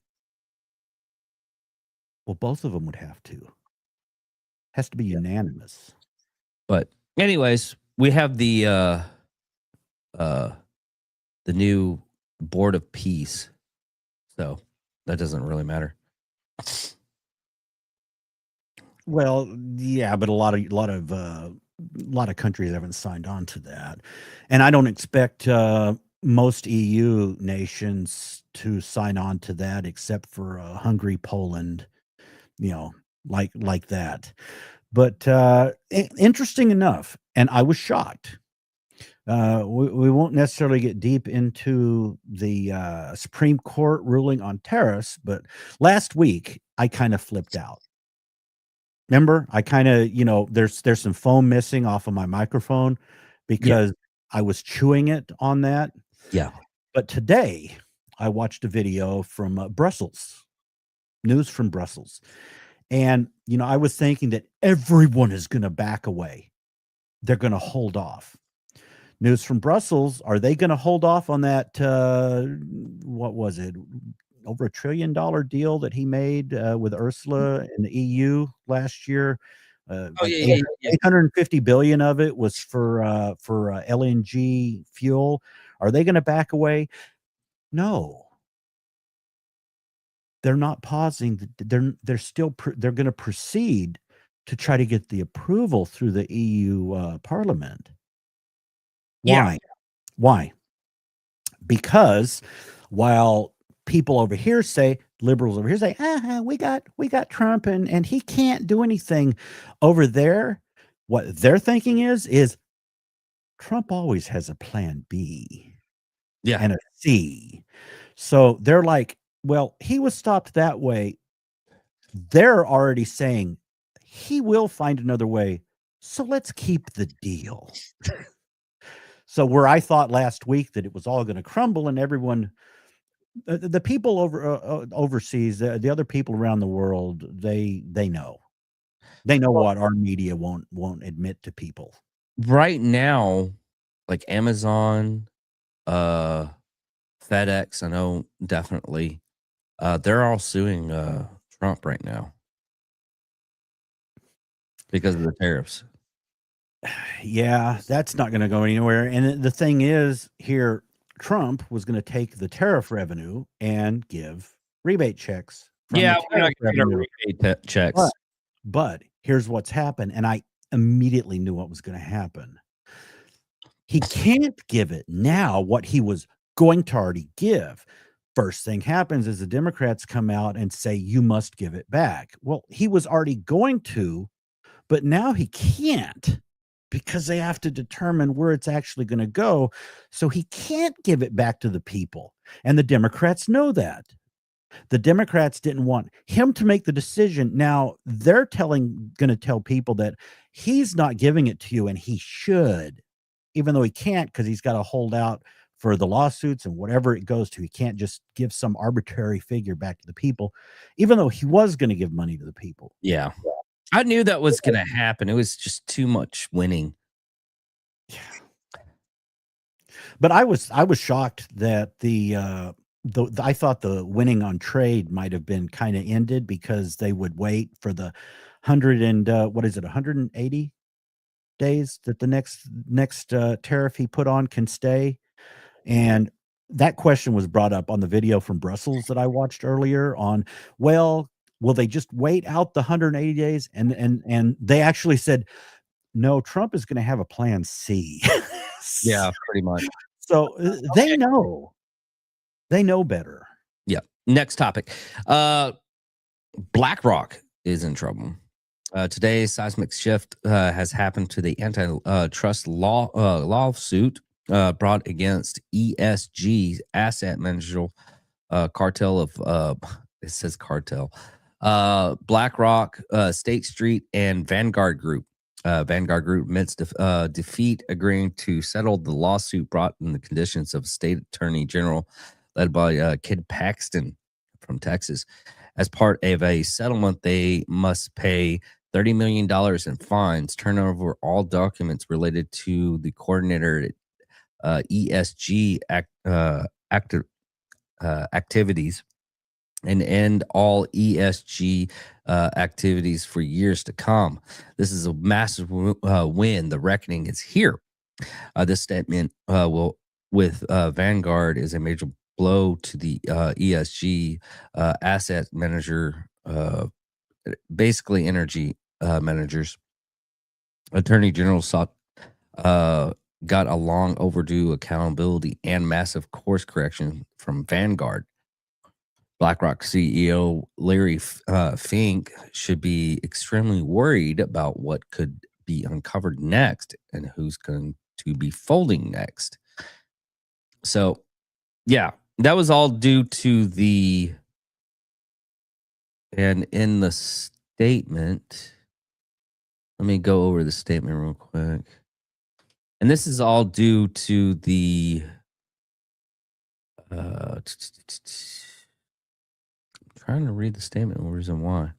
Well, both of them would have to. Has to be unanimous. But anyways, we have the new Board of Peace, so that doesn't really matter. Well, yeah, but a lot of countries haven't signed on to that, and I don't expect most EU nations to sign on to that, except for Hungary, Poland, like that. But interesting enough, and I was shocked. We won't necessarily get deep into the Supreme Court ruling on tariffs, but last week I kind of flipped out. Remember, I kind of, there's some foam missing off of my microphone because I was chewing it on that. Yeah. But today I watched a video from Brussels, news from Brussels. And, I was thinking that everyone is going to back away. They're going to hold off. News from Brussels, are they going to hold off on that, what was it, over $1 trillion deal that he made with Ursula and the EU last year? 850 billion of it was for LNG fuel. Are they going to back away? No. They're not pausing. They're still they're going to proceed to try to get the approval through the EU Parliament. Why? Yeah. Why? Because while people over here say, liberals over here say, we got Trump and he can't do anything, over there, what they're thinking is Trump always has a plan B Yeah. and a C. So they're like, well, he was stopped that way. They're already saying he will find another way. So let's keep the deal. So where I thought last week that it was all going to crumble and everyone, the people overseas, the other people around the world, they know what our media won't admit to people. Right now, like Amazon, FedEx, I know definitely, they're all suing Trump right now because of the tariffs. Yeah, that's not going to go anywhere. And the thing is, here, Trump was going to take the tariff revenue and give rebate checks. From Yeah, the we're not tariff going to get our revenue. rebate checks. But here's what's happened, and I immediately knew what was going to happen. He can't give it now what he was going to already give. First thing happens is the Democrats come out and say, you must give it back. Well, he was already going to, but now he can't because they have to determine where it's actually going to go. So he can't give it back to the people. And the Democrats know that. The Democrats didn't want him to make the decision. Now they're going to tell people that he's not giving it to you and he should, even though he can't because he's got to hold out for the lawsuits and whatever it goes to. He can't just give some arbitrary figure back to the people, even though he was going to give money to the people. Yeah. I knew that was going to happen. It was just too much winning. But I was shocked that I thought the winning on trade might have been kind of ended because they would wait for the 180 days that the next tariff he put on can stay. And that question was brought up on the video from Brussels that I watched earlier on, well, will they just wait out the 180 days? And they actually said, no, Trump is going to have a plan C. Yeah, pretty much. So they know better. Yeah. Next topic. BlackRock is in trouble. Today's seismic shift has happened to the antitrust lawsuit brought against ESG asset manager cartel of it says cartel. BlackRock, State Street, and Vanguard Group. Vanguard Group admits defeat, agreeing to settle the lawsuit brought in the conditions of State Attorney General led by Kid Paxton from Texas. As part of a settlement, they must pay $30 million in fines, turn over all documents related to the coordinator ESG activities, and end all ESG activities for years to come. This is a massive win. The reckoning is here. This statement with Vanguard is a major blow to the ESG asset manager, basically energy managers. Attorney General got a long overdue accountability and massive course correction from Vanguard. BlackRock CEO Larry Fink should be extremely worried about what could be uncovered next and who's going to be folding next. So, yeah, that was all due to the, and in the statement, let me go over the statement real quick. And this is all due to the trying to read the statement, reason why.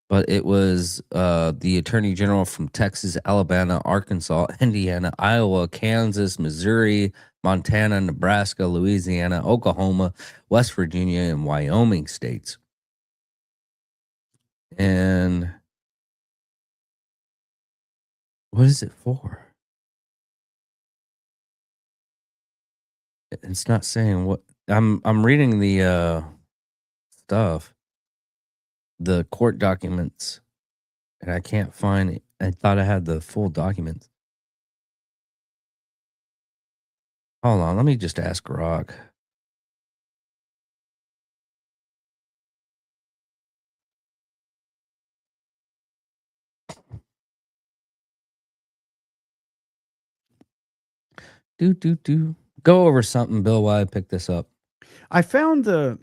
But it was the Attorney General from Texas, Alabama, Arkansas, Indiana, Iowa, Kansas, Missouri, Montana, Nebraska, Louisiana, Oklahoma, West Virginia, and Wyoming states. And what is it for? It's not saying what. I'm reading the stuff, the court documents, and I can't find it. I thought I had the full documents. Hold on, let me just ask Rock. Go over something, Bill, while I pick this up. I found the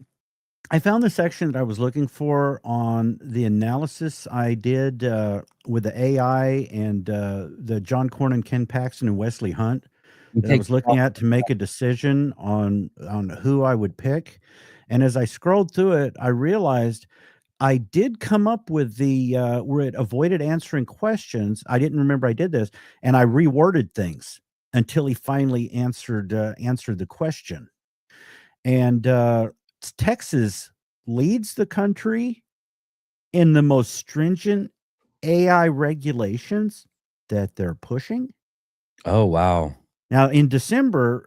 section that I was looking for on the analysis I did with the AI and the John Cornyn, Ken Paxton, and Wesley Hunt that I was looking at to make a decision on who I would pick. And as I scrolled through it, I realized I did come up with the where it avoided answering questions. I didn't remember I did this, and I reworded things until he finally answered the question. And Texas leads the country in the most stringent AI regulations that they're pushing. Oh, wow. Now, in December,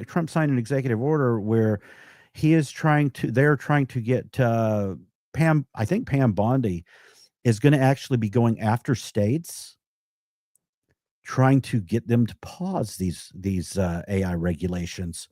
Trump signed an executive order where they're trying to get Pam Bondi is going to actually be going after states, trying to get them to pause these AI regulations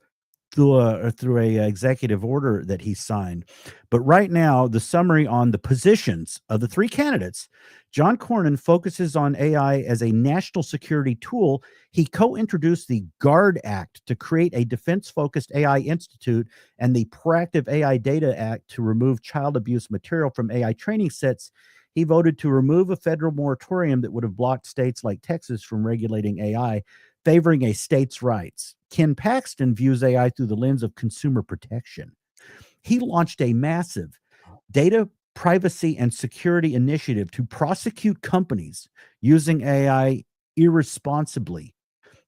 through a executive order that he signed. But right now, the summary on the positions of the three candidates: John Cornyn focuses on AI as a national security tool. He co-introduced the GUARD Act to create a defense-focused AI institute and the Proactive AI Data Act to remove child abuse material from AI training sets. He voted to remove a federal moratorium that would have blocked states like Texas from regulating AI, favoring a state's rights. Ken Paxton views AI through the lens of consumer protection. He launched a massive data privacy and security initiative to prosecute companies using AI irresponsibly,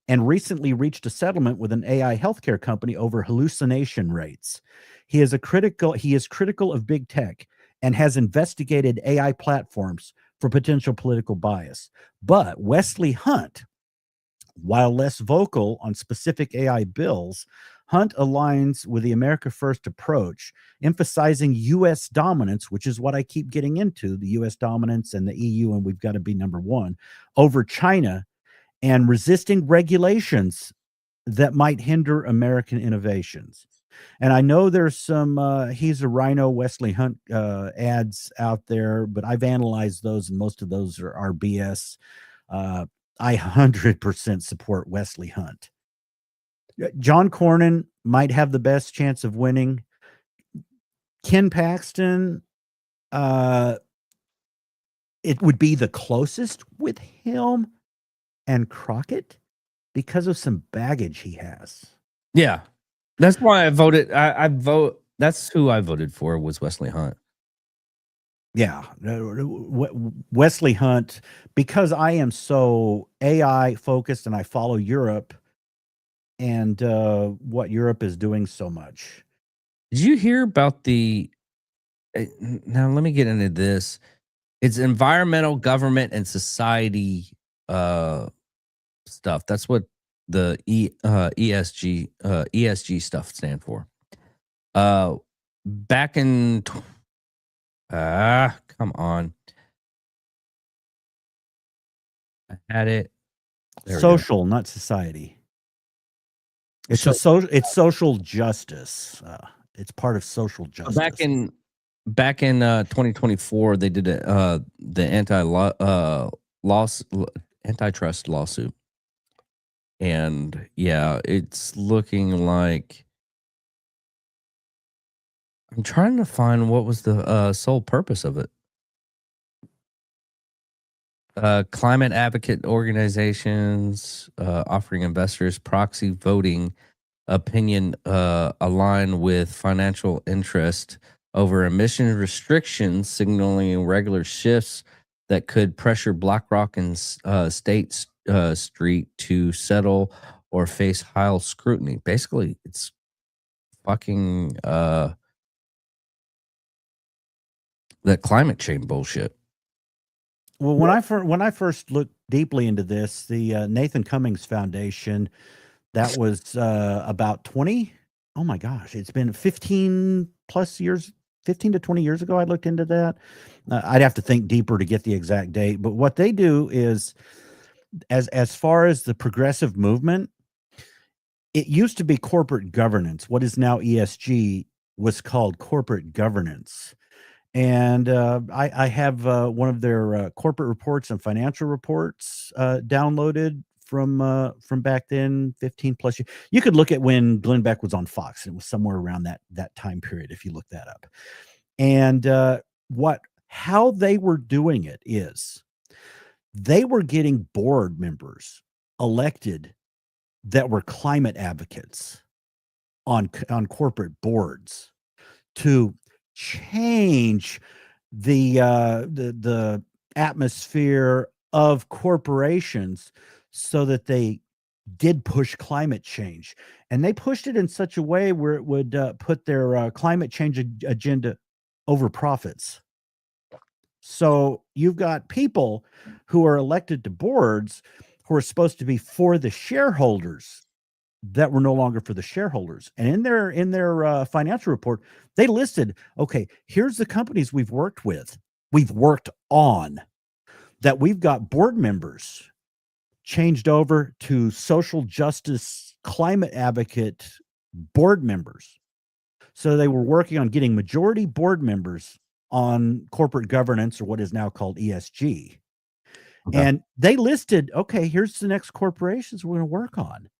and recently reached a settlement with an AI healthcare company over hallucination rates. He is critical of big tech and has investigated AI platforms for potential political bias. But Wesley Hunt, while less vocal on specific AI bills, Hunt aligns with the America First approach, emphasizing U.S. dominance, which is what I keep getting into, the U.S. dominance and the EU, and we've got to be number one, over China, and resisting regulations that might hinder American innovations. And I know there's some He's a Rhino Wesley Hunt ads out there, but I've analyzed those, and most of those are BS. I 100% support Wesley Hunt. John Cornyn might have the best chance of winning. Ken Paxton, it would be the closest with him and Crockett because of some baggage he has. Yeah. That's why I voted. That's who I voted for, was Wesley Hunt. Yeah, Wesley Hunt, because I am so AI focused and I follow Europe and what Europe is doing so much. Did you hear about now let me get into this. It's environmental, government, and society stuff. That's what the ESG stuff stand for. Back in come on. I had it. Social, not society. It's it's social justice. It's part of social justice. Back in 2024, they did the antitrust lawsuit, and yeah, it's looking like. I'm trying to find what was the sole purpose of it. Climate advocate organizations offering investors proxy voting opinion align with financial interest over emission restrictions, signaling regular shifts that could pressure BlackRock and State Street to settle or face high scrutiny. Basically, it's fucking that climate change bullshit. Well, when I first looked deeply into this, the Nathan Cummings Foundation, that was about 20. Oh my gosh, it's been 15 plus years, 15 to 20 years ago. I looked into that. I'd have to think deeper to get the exact date. But what they do is, as far as the progressive movement, it used to be corporate governance. What is now ESG was called corporate governance. And I have one of their corporate reports and financial reports downloaded from back then, 15 plus years. You could look at when Glenn Beck was on Fox. It was somewhere around that time period if you look that up. And how they were doing it is they were getting board members elected that were climate advocates on corporate boards to change the atmosphere of corporations so that they did push climate change. And they pushed it in such a way where it would put their climate change agenda over profits. So you've got people who are elected to boards who are supposed to be for the shareholders that were no longer for the shareholders. And in their financial report, they listed, okay, here's the companies we've worked on, that we've got board members changed over to social justice climate advocate board members. So they were working on getting majority board members on corporate governance, or what is now called ESG. Okay. And they listed, okay, here's the next corporations we're going to work on.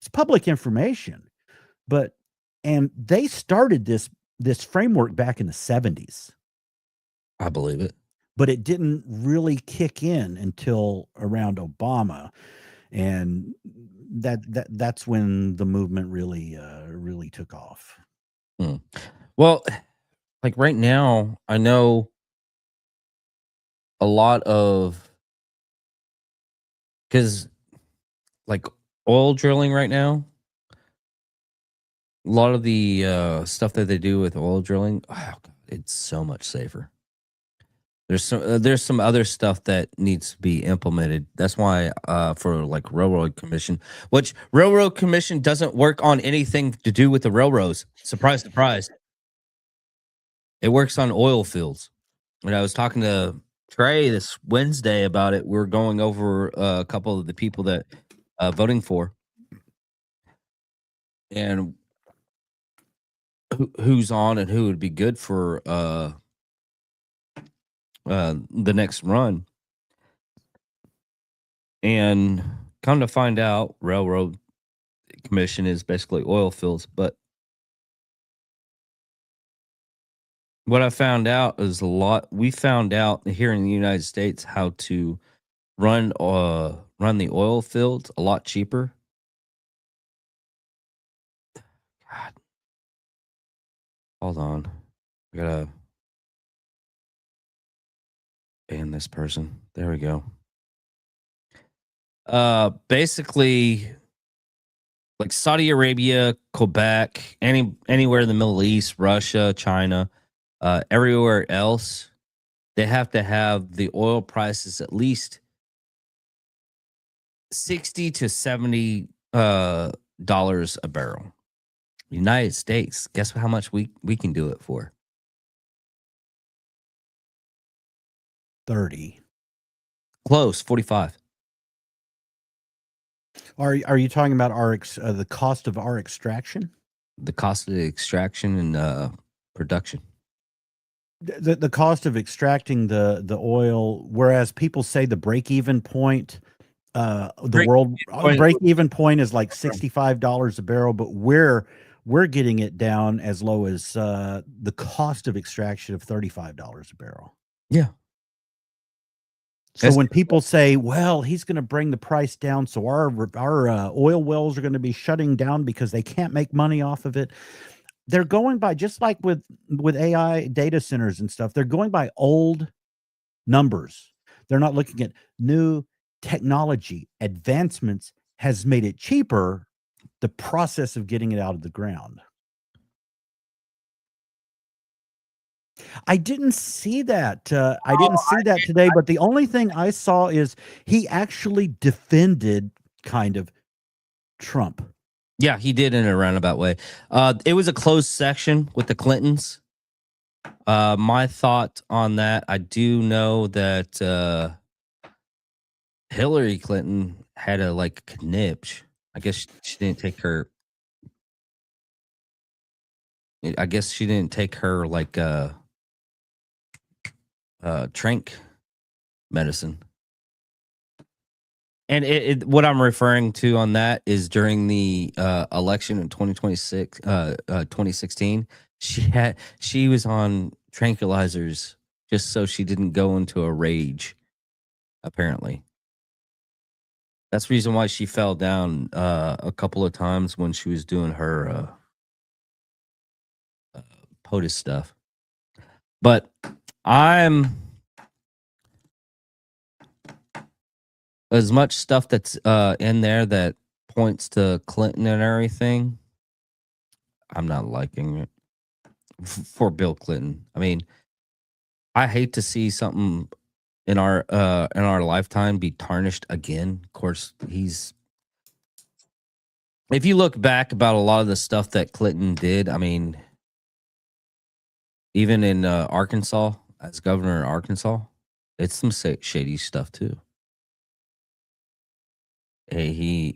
It's public information, and they started this framework back in the 70s. I believe it. But it didn't really kick in until around Obama. And that's when the movement really took off. Well, like right now, I know a lot of, because like oil drilling right now, a lot of the stuff that they do with oil drilling, it's so much safer. There's some other stuff that needs to be implemented. That's why for like Railroad Commission, which Railroad Commission doesn't work on anything to do with the railroads. Surprise, surprise. It works on oil fields. When I was talking to Trey this Wednesday about it, we were going over a couple of the people that voting for and who's on and who would be good for the next run. And come to find out, Railroad Commission is basically oil fields. But what I found out is we found out here in the United States how to run the oil fields a lot cheaper. God. Hold on. I gotta ban this person. There we go. Basically, like Saudi Arabia, Quebec, anywhere in the Middle East, Russia, China, everywhere else, they have to have the oil prices at least $60 to $70 a barrel. United States, guess how much we can do it for? 30. Close, 45. Are you talking about the cost of our extraction? The cost of the extraction and production. The cost of extracting the oil, whereas people say the break-even point, break-even point is like $65 a barrel, but we're getting it down as low as the cost of extraction of $35 a barrel. Yeah. So when people say, well, he's going to bring the price down, so our oil wells are going to be shutting down because they can't make money off of it, they're going by, just like with AI data centers and stuff, they're going by old numbers. They're not looking at new technology. Advancements has made it cheaper, the process of getting it out of the ground. I didn't see that. I didn't see that today, but the only thing I saw is he actually defended kind of Trump. Yeah, he did in a roundabout way. It was a closed section with the Clintons. My thought on that, I do know that Hillary Clinton had a knipch. I guess she didn't take her. I guess she didn't take her trank medicine. And what I'm referring to on that is during the election in 2016, she was on tranquilizers just so she didn't go into a rage. Apparently, that's the reason why she fell down a couple of times when she was doing her POTUS stuff. But I'm as much stuff that's in there that points to Clinton and everything. I'm not liking it for Bill Clinton. I mean, I hate to see something in our lifetime be tarnished again. Of course, if you look back about a lot of the stuff that Clinton did, I mean, even in Arkansas, as governor of Arkansas, it's some shady stuff too. I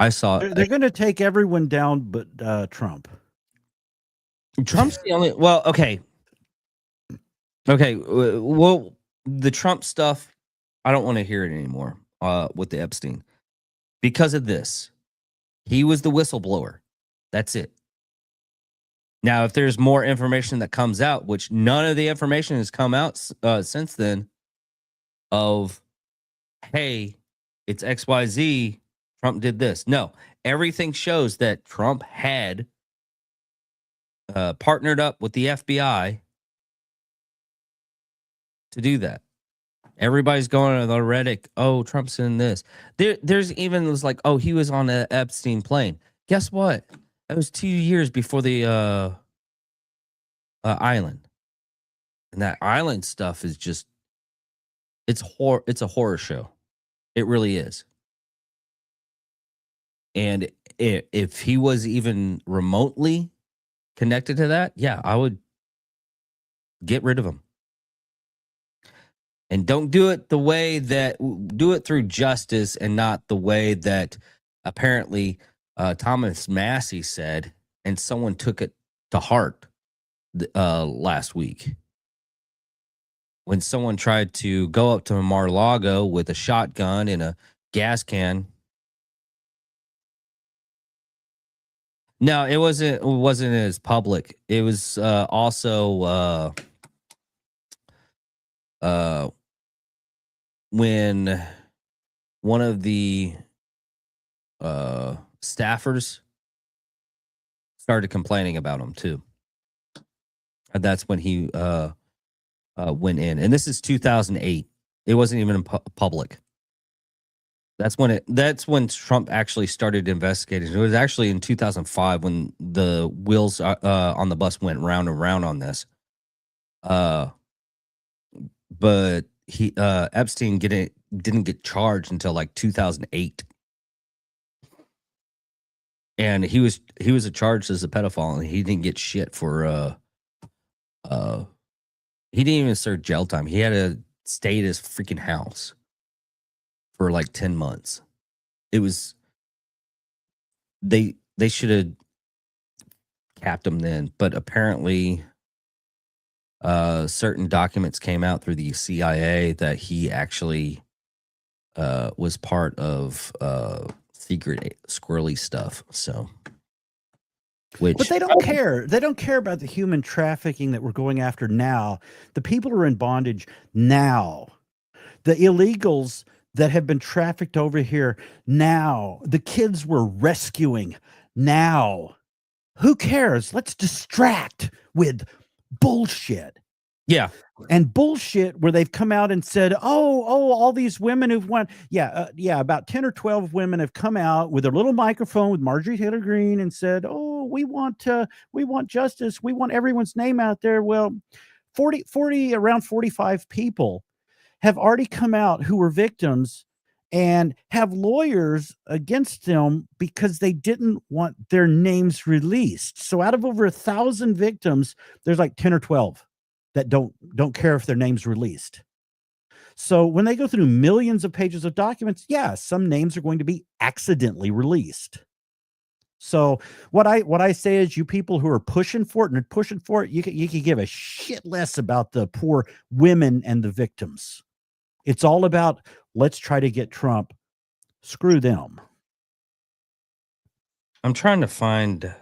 saw They're going to take everyone down but Trump. Trump's the only. Well, okay. Well, the Trump stuff, I don't want to hear it anymore. With the Epstein, because of this, he was the whistleblower. That's it. Now, if there's more information that comes out, which none of the information has come out since then, of hey, it's XYZ, Trump did this. No, everything shows that Trump had partnered up with the FBI to do that. Everybody's going on the Reddit. Oh, Trump's in this. There's even was like, oh, he was on an Epstein plane. Guess what? That was 2 years before the island, and that island stuff is just it's a horror show. It really is. And if he was even remotely connected to that, yeah, I would get rid of him. And don't do it the way that do it through justice and not the way that apparently Thomas Massey said, and someone took it to heart last week when someone tried to go up to Mar-a-Lago with a shotgun and a gas can. No, it wasn't as public. It was also when one of the staffers started complaining about him too. And that's when he went in. And this is 2008. It wasn't even in public. That's when Trump actually started investigating. It was actually in 2005 when the wheels on the bus went round and round on this. But Epstein didn't get charged until like 2008, and he was charged as a pedophile, and he didn't get shit for he didn't even serve jail time. He had to stay at his freaking house for like 10 months. It was they should have capped him then, but apparently certain documents came out through the CIA that he actually was part of secret squirrely stuff. So, but they don't care. They don't care about the human trafficking that we're going after now. The people are in bondage now. The illegals that have been trafficked over here now. The kids we're rescuing now. Who cares? Let's distract with bullshit. Yeah. And bullshit where they've come out and said, oh, all these women who've won. Yeah, about 10 or 12 women have come out with their little microphone with Marjorie Taylor Greene and said, oh, we want justice. We want everyone's name out there. Well, around 45 people have already come out who were victims and have lawyers against them because they didn't want their names released. So out of over 1,000 victims, there's like 10 or 12 that don't care if their name's released. So when they go through millions of pages of documents, yeah, some names are going to be accidentally released. So what I say is, you people who are pushing for it, you can give a shit less about the poor women and the victims. It's all about, let's try to get Trump screw them. I'm trying to find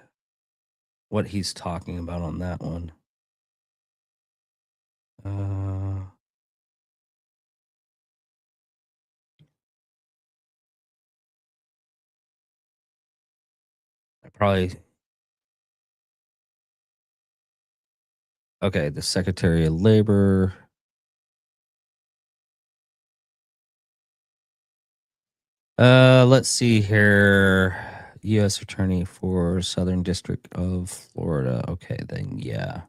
what he's talking about on that one. I probably. Okay, the Secretary of Labor. Let's see here. U.S. Attorney for Southern District of Florida. Okay, then yeah.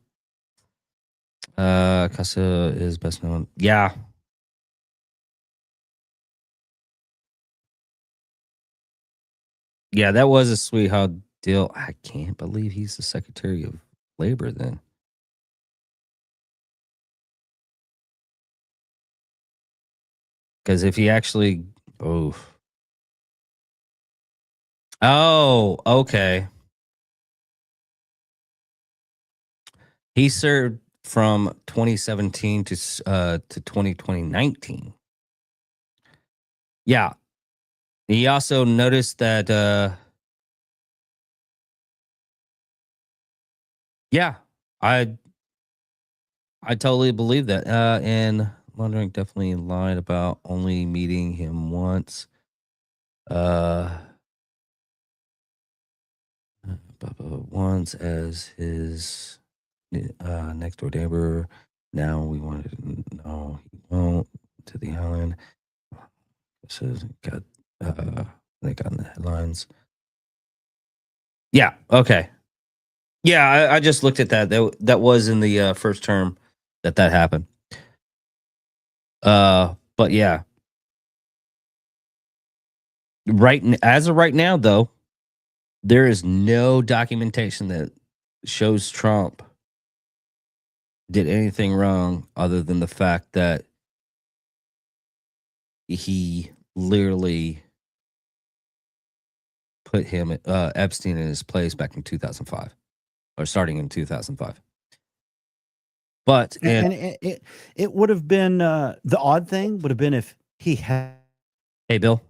Casa is best known. Yeah. Yeah, that was a sweetheart deal. I can't believe he's the Secretary of Labor then. Because if he actually, oh, okay. He served from 2017 to 2019. Yeah. He also noticed that. Yeah, I totally believe that. And Laundering definitely lied about only meeting him once. Once as his next door neighbor. Now we wanted to know he won't to the island. This is got they got in the headlines. Yeah. Okay. Yeah, I just looked at that. That was in the first term that happened. But yeah. As of right now, though, there is no documentation that shows Trump did anything wrong other than the fact that he literally put him Epstein in his place back in 2005, or starting in 2005. But And it would have been the odd thing would have been if he had. Hey, Bill,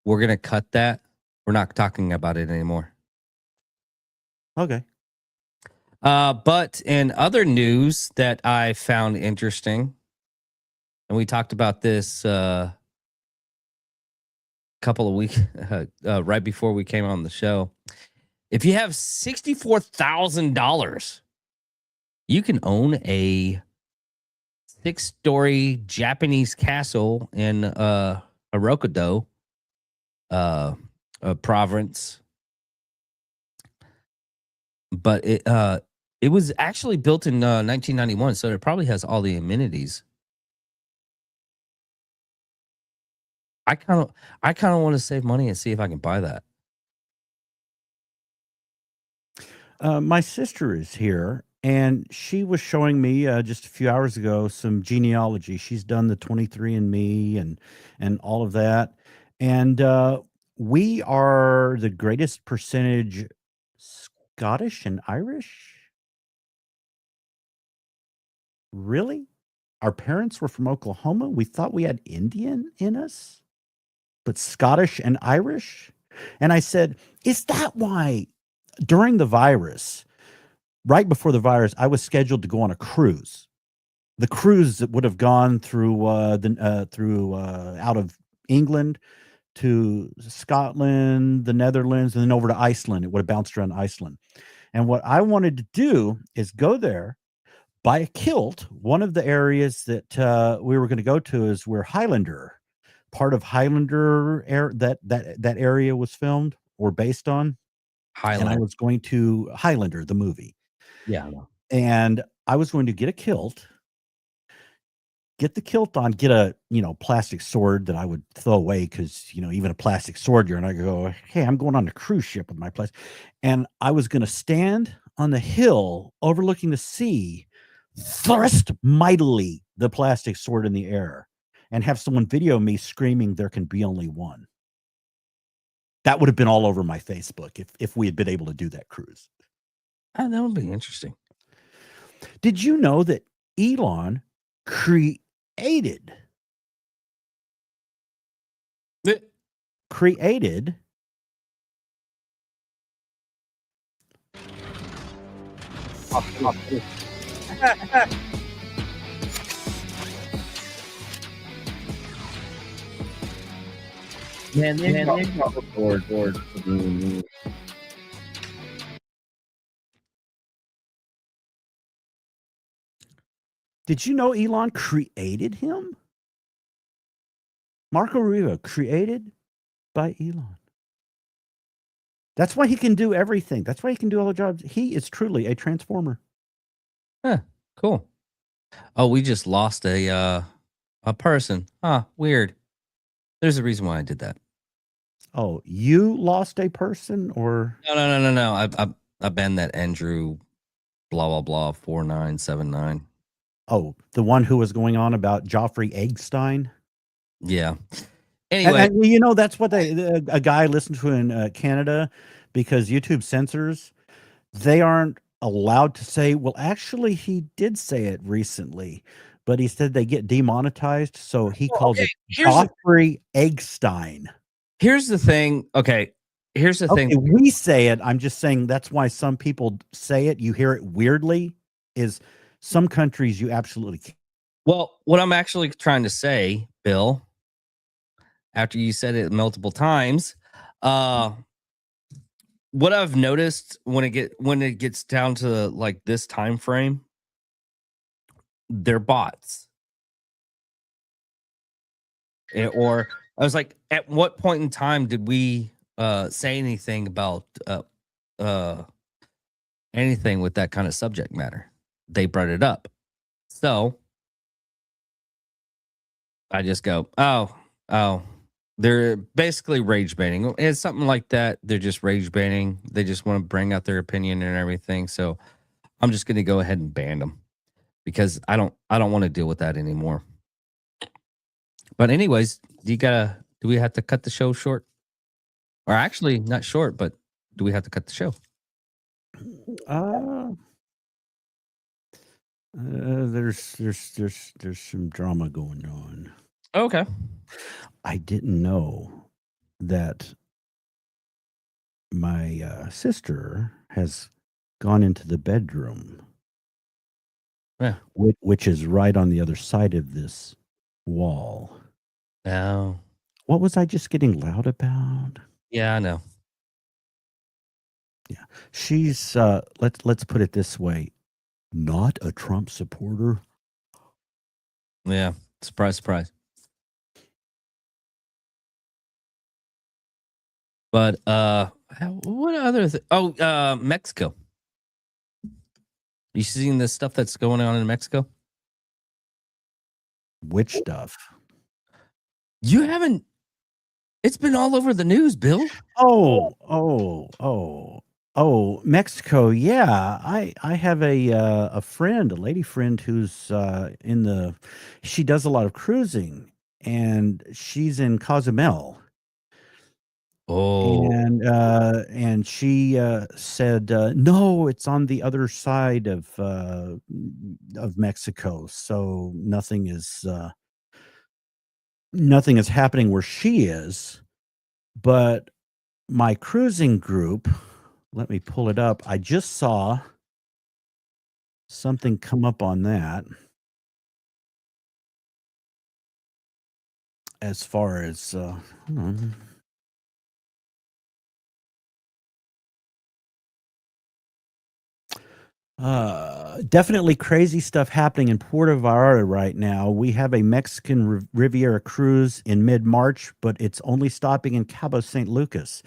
we're gonna cut that. We're not talking about it anymore. Okay. But in other news that I found interesting, and we talked about this couple of weeks right before we came on the show. If you have $64,000, you can own a 6-story Japanese castle in Hirokoto province. But it was actually built in 1991, so it probably has all the amenities. I kind of want to save money and see if I can buy that. My sister is here, and she was showing me just a few hours ago some genealogy. She's done the 23andMe and all of that, and we are the greatest percentage Scottish and Irish. Really? Our parents were from Oklahoma. We thought we had Indian in us, but Scottish and Irish. And I said, is that why during the virus, right before the virus, I was scheduled to go on a cruise? The cruise that would have gone through out of England to Scotland, the Netherlands, and then over to Iceland. It would have bounced around Iceland. And what I wanted to do is go there, buy a kilt. One of the areas that we were going to go to is where Highlander, part of Highlander that area was filmed or based on. Highlander. And I was going to Highlander, the movie. Yeah. I know. And I was going to get a kilt, get the kilt on, get a, plastic sword that I would throw away because, even a plastic sword, you're not going to go, hey, I'm going on a cruise ship with my plastic. And I was going to stand on the hill overlooking the sea, thrust mightily the plastic sword in the air, and have someone video me screaming, there can be only one. That would have been all over my Facebook if we had been able to do that cruise. That would be interesting. Did you know that Elon created created Man, they got the board. Mm. Did you know Elon created him? Marco Rubio created by Elon. That's why he can do everything. That's why he can do all the jobs. He is truly a transformer. Cool. Oh, we just lost a person. Weird. There's a reason why I did that. Oh, you lost a person or No. I banned that Andrew blah blah blah 4979. oh, the one who was going on about Joffrey Eggstein? Yeah. Anyway, And you know, that's what a guy listened to in Canada, because YouTube censors, they aren't allowed to say, well, actually, he did say it recently, but he said they get demonetized. So he called it Joffrey Eggstein. Here's the thing. Okay. Here's the Okay, thing. we say it. I'm just saying that's why some people say it. You hear it weirdly. Is some countries you absolutely can't. Well, what I'm actually trying to say, Bill, after you said it multiple times, what I've noticed when it gets down to like this time frame, they're bots. Or I was like, at what point in time did we say anything about anything with that kind of subject matter? They brought it up. So I just go, oh, they're basically rage baiting. It's something like that. They're just rage baiting. They just want to bring out their opinion and everything. So I'm just going to go ahead and ban them because I don't want to deal with that anymore. But anyways, do we have to cut the show short? Or actually not short, but do we have to cut the show? There's some drama going on. Okay. I didn't know that my sister has gone into the bedroom, which is right on the other side of this wall. Oh. What was I just getting loud about? Yeah, I know. Yeah, she's let's put it this way, not a Trump supporter. Yeah. Surprise, surprise. But what other Mexico. You seen the stuff that's going on in Mexico? Which stuff? You haven't. It's been all over the news, Bill. Oh, Mexico. Yeah, I have a friend, a lady friend who's she does a lot of cruising, and she's in Cozumel. Oh. And she said, no, it's on the other side of Mexico, so nothing is happening where she is. But my cruising group, let me pull it up. I just saw something come up on that. As far as hold on. Definitely crazy stuff happening in Puerto Vallarta right now. We have a Mexican Riviera cruise in mid-March, but it's only stopping in Cabo San Lucas.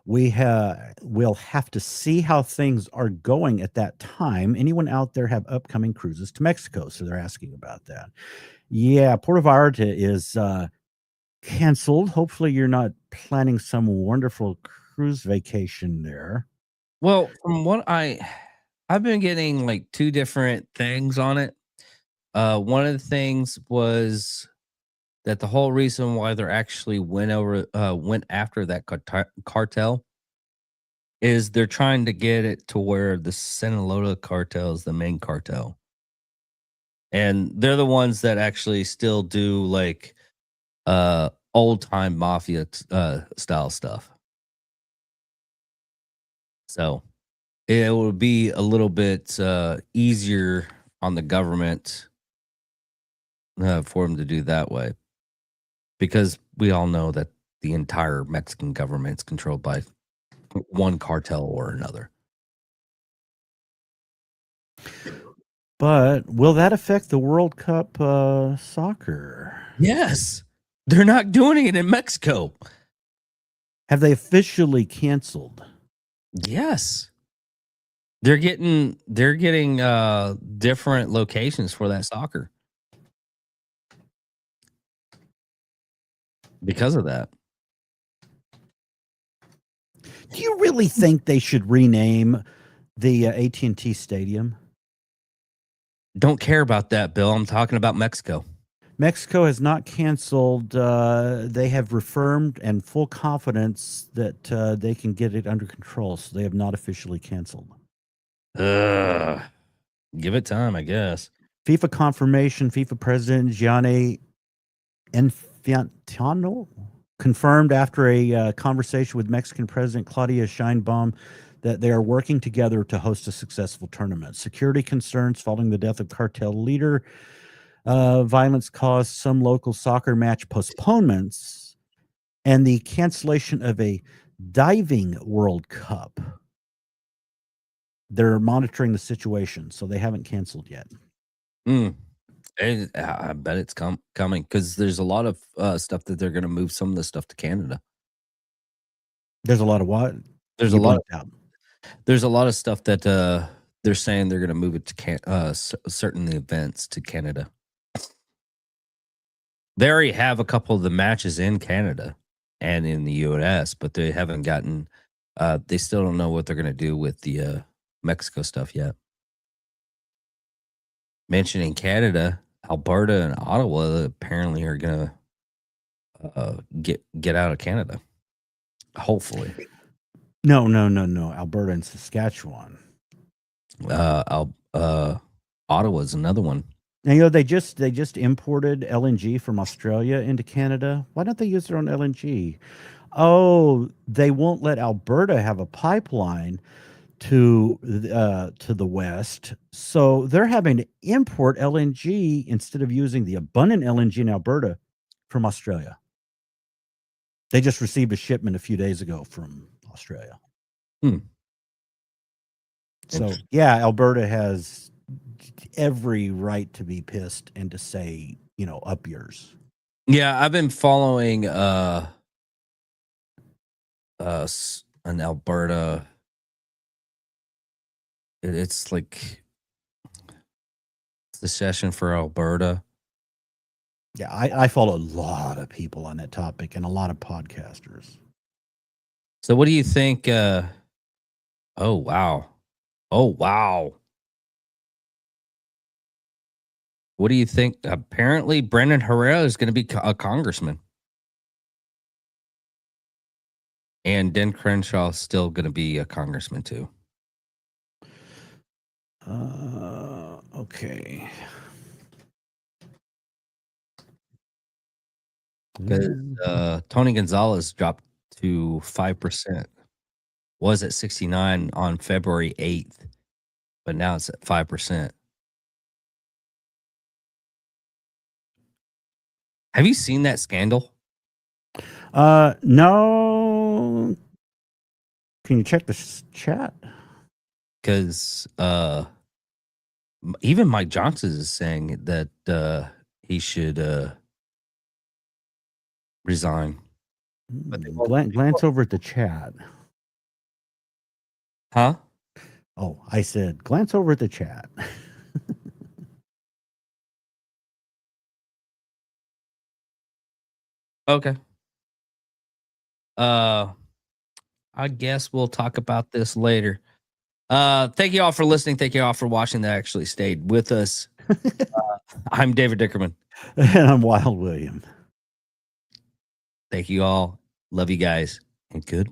We'll have to see how things are going at that time. Anyone out there have upcoming cruises to Mexico? So they're asking about that. Yeah, Puerto Vallarta is canceled. Hopefully you're not planning some wonderful cruise vacation there. Well, from what I've been getting like two different things on it. One of the things was that the whole reason why they're actually went after that cartel is they're trying to get it to where the Sinaloa cartel is the main cartel. And they're the ones that actually still do like old time mafia style stuff. So it would be a little bit easier on the government for them to do that way, because we all know that the entire Mexican government is controlled by one cartel or another. But will that affect the World Cup soccer? Yes, they're not doing it in Mexico. Have they officially canceled? Yes, they're getting different locations for that soccer because of that. Do you really think they should rename the AT&T Stadium? Don't care about that, Bill. I'm talking about Mexico. Mexico has not canceled. They have reaffirmed and full confidence that they can get it under control. So they have not officially canceled. Give it time, I guess. FIFA confirmation. FIFA President Gianni Infantino confirmed after a conversation with Mexican President Claudia Sheinbaum that they are working together to host a successful tournament. Security concerns following the death of cartel leader violence caused some local soccer match postponements and the cancellation of a diving World Cup. They're monitoring the situation, so they haven't canceled yet. I bet it's coming, because there's a lot of stuff that they're going to move some of the stuff to Canada. There's a lot of what? There's You a lot. blanked out. There's a lot of stuff that they're saying they're going to move it to certain events to Canada. They already have a couple of the matches in Canada and in the US, but they haven't gotten. They still don't know what they're going to do with the Mexico stuff yet. Mentioning Canada, Alberta and Ottawa apparently are going to get out of Canada. Hopefully. No. Alberta and Saskatchewan. Ottawa's another one. Now, they just imported LNG from Australia into Canada. Why don't they use their own LNG? Oh, they won't let Alberta have a pipeline to the west, so they're having to import LNG instead of using the abundant LNG in Alberta from Australia. They just received a shipment a few days ago from Australia. So yeah, Alberta has every right to be pissed and to say, up yours. Yeah, I've been following an Alberta. It's like the session for Alberta. Yeah, I follow a lot of people on that topic and a lot of podcasters. So what do you think? Oh wow. What do you think? Apparently, Brendan Herrera is going to be a congressman. And Dan Crenshaw is still going to be a congressman, too. Okay. Because Tony Gonzalez dropped to 5%. Was at 69 on February 8th, but now it's at 5%. Have you seen that scandal? No. Can you check the chat? Because even Mike Johnson is saying that he should resign. Glance over at the chat. Huh? Oh, I said glance over at the chat. Okay. I guess we'll talk about this later. Thank you all for listening. Thank you all for watching that actually stayed with us. I'm David Dickerman. And I'm Wild William. Thank you all. Love you guys. And goodbye.